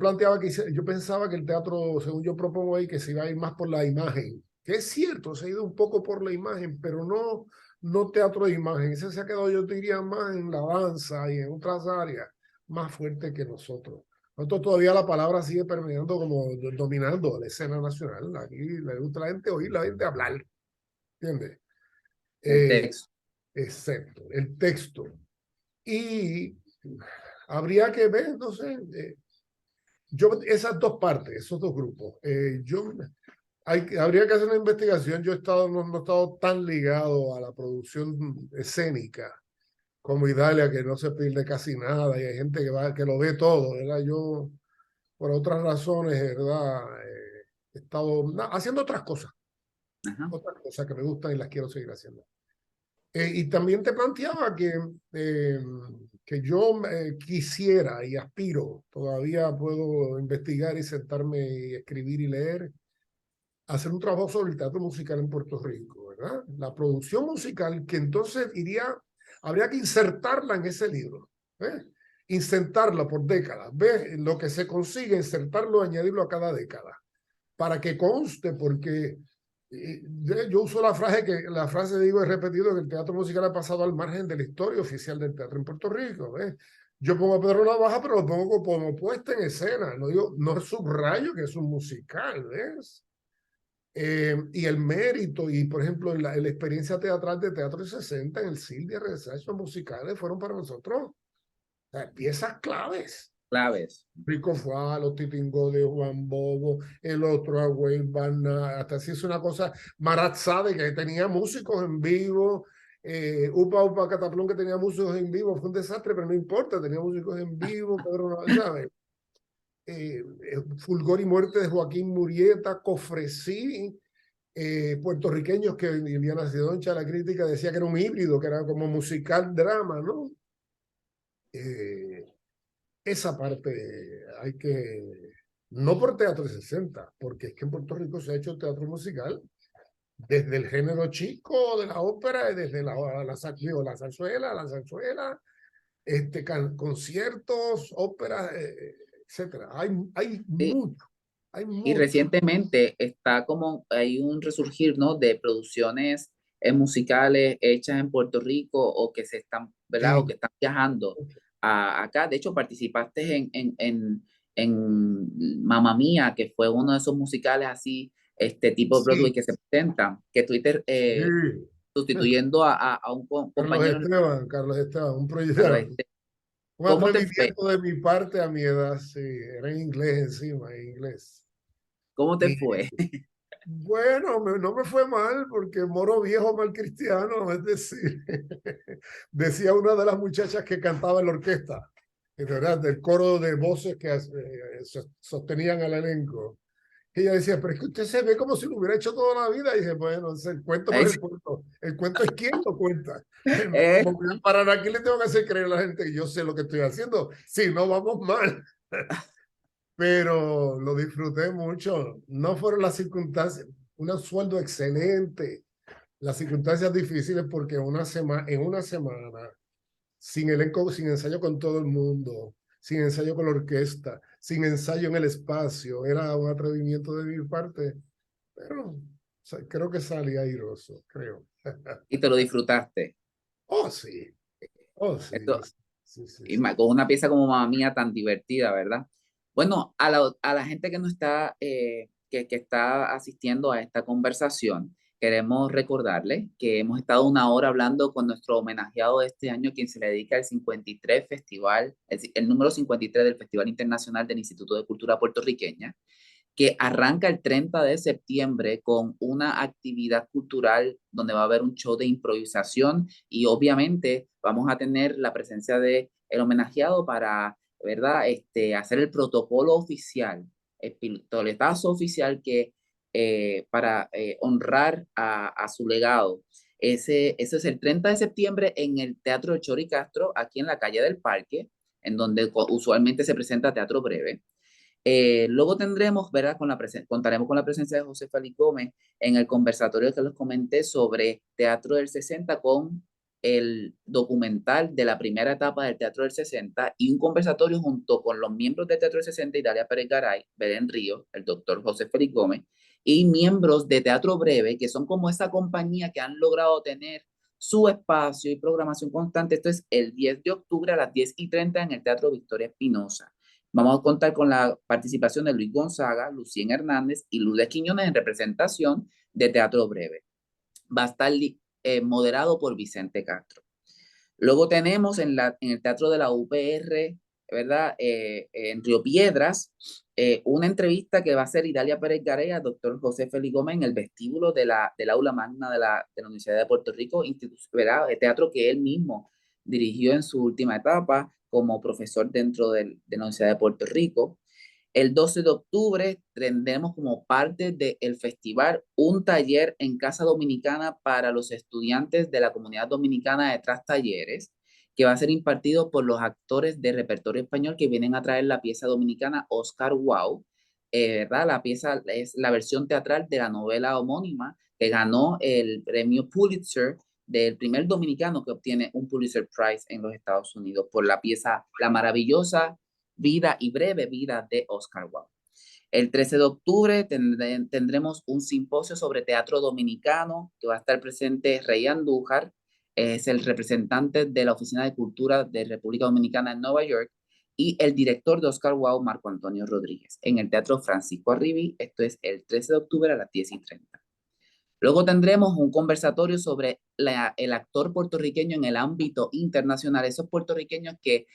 pensaba que el teatro, según yo propongo ahí, que se iba a ir más por la imagen, que es cierto, se ha ido un poco por la imagen, pero no teatro de imagen. Ese se ha quedado, yo diría, más en la danza y en otras áreas, más fuerte que nosotros. Nosotros todavía la palabra sigue permeando como dominando la escena nacional. Aquí le gusta a la gente oír, la gente hablar, ¿entiendes? El texto. excepto el texto. Y habría que ver, no sé, esas dos partes, esos dos grupos. Habría que hacer una investigación. Yo no he estado tan ligado a la producción escénica como Idalia, que no se pierde casi nada y hay gente que lo ve todo, ¿verdad? Yo, por otras razones, ¿verdad? He estado haciendo otras cosas que me gustan y las quiero seguir haciendo. Y también te planteaba que yo quisiera y aspiro, todavía puedo investigar y sentarme y escribir y leer, hacer un trabajo sobre el teatro musical en Puerto Rico, ¿verdad? La producción musical que entonces habría que insertarla en ese libro, ¿eh? Insertarla por décadas, ver lo que se consigue, insertarlo, añadirlo a cada década, para que conste, porque yo uso la frase digo, he repetido, que el teatro musical ha pasado al margen de la historia oficial del teatro en Puerto Rico, ¿ves? Yo pongo a Pedro Navaja, pero lo pongo como puesta en escena, no subrayo que es un musical, ¿ves? Y el mérito, y por ejemplo, la experiencia teatral de Teatro de 60 en el Silvia, ensayos musicales fueron para nosotros piezas claves. Rico fue los titingos de Juan Bobo, el otro Agüey Barna, hasta si es una cosa, Marat Sade, que tenía músicos en vivo, Upa Upa Cataplón, que tenía músicos en vivo, fue un desastre, pero no importa, tenía músicos en vivo, Pedro, ¿sabes? Fulgor y Muerte de Joaquín Murieta, Cofresí, puertorriqueños que Liliana Sidoncha, la crítica, decía que era un híbrido, que era como musical drama, ¿no? Esa parte hay que, no por Teatro de 60, porque es que en Puerto Rico se ha hecho teatro musical desde el género chico de la ópera, desde la zarzuela, conciertos, óperas, etcétera. Hay mucho, hay Y mucho. recientemente hay un resurgir, ¿no? De producciones musicales hechas en Puerto Rico o que se están, ¿verdad? O que Sí. están viajando acá. De hecho, participaste en Mamma Mía, que fue uno de esos musicales así, tipo de Broadway Sí, que se presentan, que Twitter sí. sustituyendo a un compañero, Carlos Esteban, un Carlos, proyecto, un ¿cómo te fue? atrevimiento de mi parte a mi edad, sí, era en inglés encima, en inglés. ¿Cómo te Y fue? bueno, no me fue mal porque moro viejo mal cristiano, es decir, decía una de las muchachas que cantaba en la orquesta, ¿verdad? Del coro de voces que sostenían al elenco. Ella decía, pero es que usted se ve como si lo hubiera hecho toda la vida. Y dije, bueno, el cuento no es el cuento. El cuento es quién lo cuenta. Para aquí le tengo que hacer creer a la gente que yo sé lo que estoy haciendo. Si no, vamos mal. Pero lo disfruté mucho. No fueron las circunstancias, un sueldo excelente, las circunstancias difíciles porque en una semana, sin elenco, sin ensayo con todo el mundo, sin ensayo con la orquesta, sin ensayo en el espacio, era un atrevimiento de mi parte, pero creo que salí airoso, creo. Y te lo disfrutaste. Oh, sí. Oh, sí. Esto, Sí, sí, y sí. con una pieza como Mamma Mía tan divertida, ¿verdad? Bueno, a la gente que no está, que está asistiendo a esta conversación, queremos recordarles que hemos estado una hora hablando con nuestro homenajeado de este año, quien se le dedica al 53 Festival, el número 53 del Festival Internacional del Instituto de Cultura Puertorriqueña, que arranca el 30 de septiembre con una actividad cultural donde va a haber un show de improvisación y obviamente vamos a tener la presencia de el homenajeado para, ¿verdad? Hacer el protocolo oficial, el pistoletazo oficial que para honrar a su legado. Ese es el 30 de septiembre en el Teatro de Chori Castro, aquí en la calle del Parque, en donde usualmente se presenta teatro breve. Luego tendremos, ¿verdad? Contaremos con la presencia de José Félix Gómez en el conversatorio que les comenté sobre Teatro del 60 con el documental de la primera etapa del Teatro del 60 y un conversatorio junto con los miembros del Teatro del 60, Italia Pérez Garay, Belén Ríos, el doctor José Félix Gómez, y miembros de Teatro Breve, que son como esa compañía que han logrado tener su espacio y programación constante. Esto es el 10 de octubre a las 10:30 en el Teatro Victoria Espinosa. Vamos a contar con la participación de Luis Gonzaga, Lucien Hernández y Lourdes Quiñones en representación de Teatro Breve. Va a estar moderado por Vicente Castro. Luego tenemos en el Teatro de la UPR, ¿verdad? En Río Piedras, una entrevista que va a hacer Idalia Pérez Garea, doctor José Félix Gómez, en el vestíbulo del aula magna de la Universidad de Puerto Rico, ¿verdad? El teatro que él mismo dirigió en su última etapa como profesor dentro de la Universidad de Puerto Rico. El 12 de octubre tendremos como parte del festival un taller en Casa Dominicana para los estudiantes de la comunidad dominicana de Tras Talleres, que va a ser impartido por los actores de repertorio español que vienen a traer la pieza dominicana Oscar Wow, ¿verdad? La pieza es la versión teatral de la novela homónima que ganó el premio Pulitzer, del primer dominicano que obtiene un Pulitzer Prize en los Estados Unidos por la pieza La maravillosa vida y breve vida de Oscar Wilde. El 13 de octubre tendremos un simposio sobre teatro dominicano que va a estar presente Rey Andújar, es el representante de la Oficina de Cultura de República Dominicana en Nueva York, y el director de Oscar Wilde, Marco Antonio Rodríguez, en el Teatro Francisco Arribí. Esto es el 13 de octubre a las 10:30. Luego tendremos un conversatorio sobre el actor puertorriqueño en el ámbito internacional, esos puertorriqueños que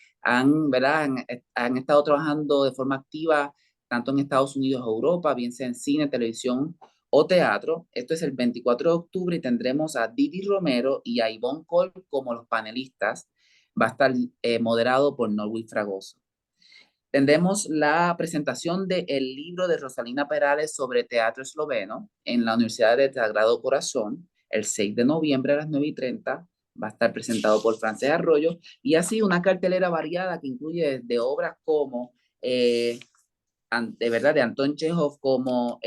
¿verdad? Han estado trabajando de forma activa tanto en Estados Unidos o Europa, bien sea en cine, televisión o teatro. Esto es el 24 de octubre y tendremos a Didi Romero y a Ivonne Cole como los panelistas. Va a estar moderado por Norwin Fragoso. Tendremos la presentación del libro de Rosalina Perales sobre teatro esloveno en la Universidad de Sagrado Corazón, el 6 de noviembre a las 9:30. Va a estar presentado por Frances Arroyo, y así una cartelera variada que incluye desde obras como, de verdad, de Anton Chekhov, como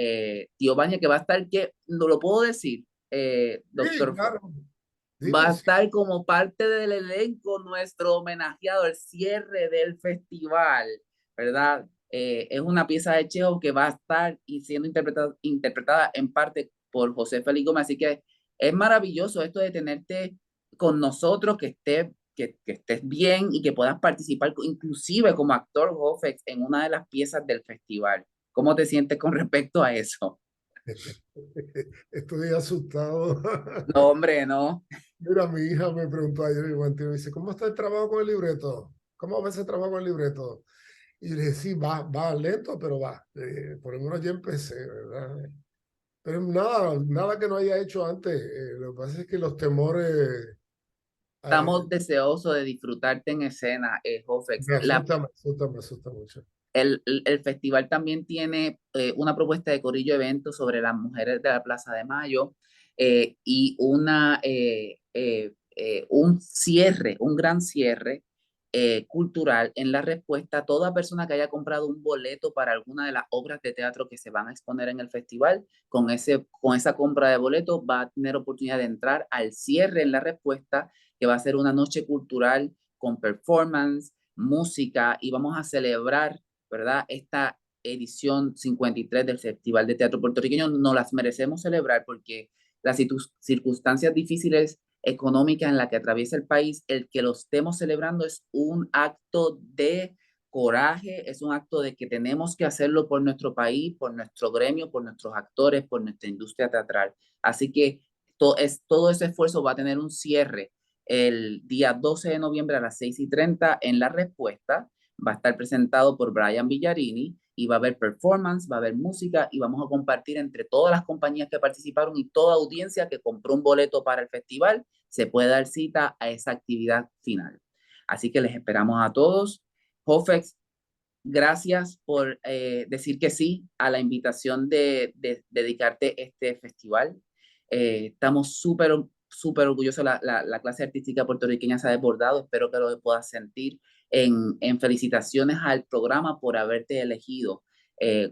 Tío Baña, que va a estar, que no lo puedo decir, Sí, doctor, claro. va Dime, a sí. estar como parte del elenco nuestro homenajeado, el cierre del festival, ¿verdad? Es una pieza de Chekhov que va a estar y siendo interpretada en parte por José Félix Gómez, así que es maravilloso esto de tenerte con nosotros, que estés bien y que puedas participar inclusive como actor Jofex en una de las piezas del festival. ¿Cómo te sientes con respecto a eso? Estoy asustado. No, hombre, no. Mira, mi hija me preguntó ayer, me dice, ¿cómo está el trabajo con el libreto? ¿Cómo va ese trabajo con el libreto? Y le dije, sí, va lento, pero va. Por lo menos ya empecé, ¿verdad? Pero nada que no haya hecho antes. Lo que pasa es que los temores Estamos deseosos de disfrutarte en escena, Jofex. me asusta mucho. El festival también tiene una propuesta de Corillo Eventos sobre las mujeres de la Plaza de Mayo, y un cierre, un gran cierre cultural en la respuesta a toda persona que haya comprado un boleto para alguna de las obras de teatro que se van a exponer en el festival. Con esa compra de boleto va a tener oportunidad de entrar al cierre en la respuesta, que va a ser una noche cultural con performance, música, y vamos a celebrar, ¿verdad? Esta edición 53 del Festival de Teatro Puertorriqueño. No las merecemos celebrar porque las circunstancias difíciles económicas en las que atraviesa el país, el que lo estemos celebrando es un acto de coraje, es un acto de que tenemos que hacerlo por nuestro país, por nuestro gremio, por nuestros actores, por nuestra industria teatral. Así que todo ese esfuerzo va a tener un cierre el día 12 de noviembre a las 6:30 en La Respuesta. Va a estar presentado por Brian Villarini y va a haber performance, va a haber música y vamos a compartir entre todas las compañías que participaron y toda audiencia que compró un boleto para el festival, se puede dar cita a esa actividad final. Así que les esperamos a todos. Jofex, gracias por decir que sí a la invitación de dedicarte este festival. Estamos súper orgullosos. La clase artística puertorriqueña se ha desbordado. Espero que lo puedas sentir en felicitaciones al programa por haberte elegido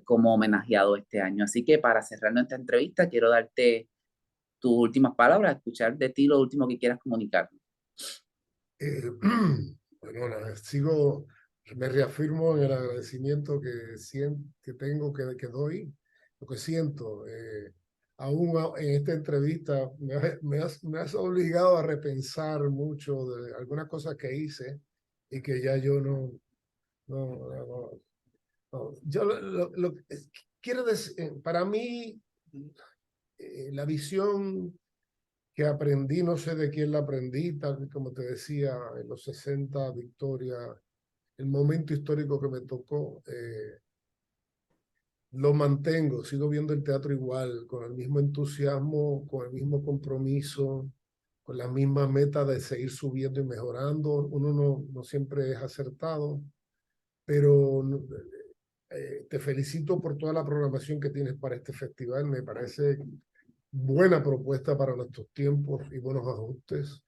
como homenajeado este año. Así que para cerrar nuestra entrevista, quiero darte tus últimas palabras, escuchar de ti lo último que quieras comunicar. Bueno, me reafirmo en el agradecimiento que tengo, que doy, lo que siento. Aún en esta entrevista me has obligado a repensar mucho de algunas cosas que hice y que ya yo no. Yo quiero decir, para mí, la visión que aprendí, no sé de quién la aprendí, tal como te decía, en los 60, Victoria, el momento histórico que me tocó, lo mantengo, sigo viendo el teatro igual, con el mismo entusiasmo, con el mismo compromiso, con la misma meta de seguir subiendo y mejorando. Uno no siempre es acertado, pero te felicito por toda la programación que tienes para este festival. Me parece buena propuesta para nuestros tiempos y buenos ajustes.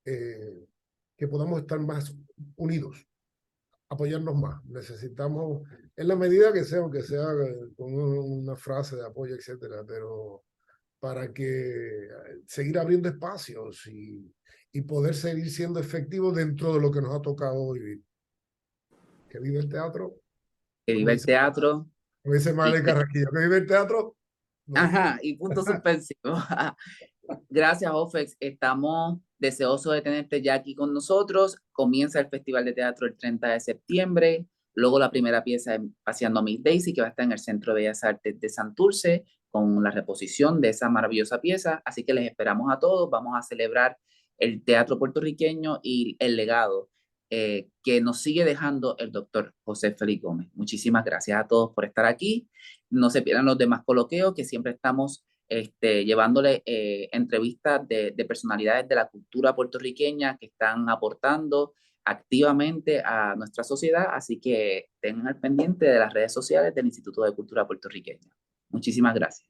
Que podamos estar más unidos, apoyarnos más. Necesitamos, en la medida que sea, aunque sea con una frase de apoyo, etcétera, pero para que seguir abriendo espacios y poder seguir siendo efectivos dentro de lo que nos ha tocado vivir. Que vive el teatro, Que como vive el dice, teatro. como dice Manuel Carrasquillo, que vive el teatro. No. Ajá, y punto suspensivo. Gracias, Ofex. Estamos deseosos de tenerte ya aquí con nosotros. Comienza el Festival de Teatro el 30 de septiembre. Luego la primera pieza es Paseando a Miss Daisy, que va a estar en el Centro de Bellas Artes de Santurce, con la reposición de esa maravillosa pieza. Así que les esperamos a todos. Vamos a celebrar el teatro puertorriqueño y el legado que nos sigue dejando el doctor José Félix Gómez. Muchísimas gracias a todos por estar aquí. No se pierdan los demás coloqueos, que siempre estamos llevándole entrevistas de personalidades de la cultura puertorriqueña que están aportando activamente a nuestra sociedad, así que tengan al pendiente de las redes sociales del Instituto de Cultura Puertorriqueña. Muchísimas gracias.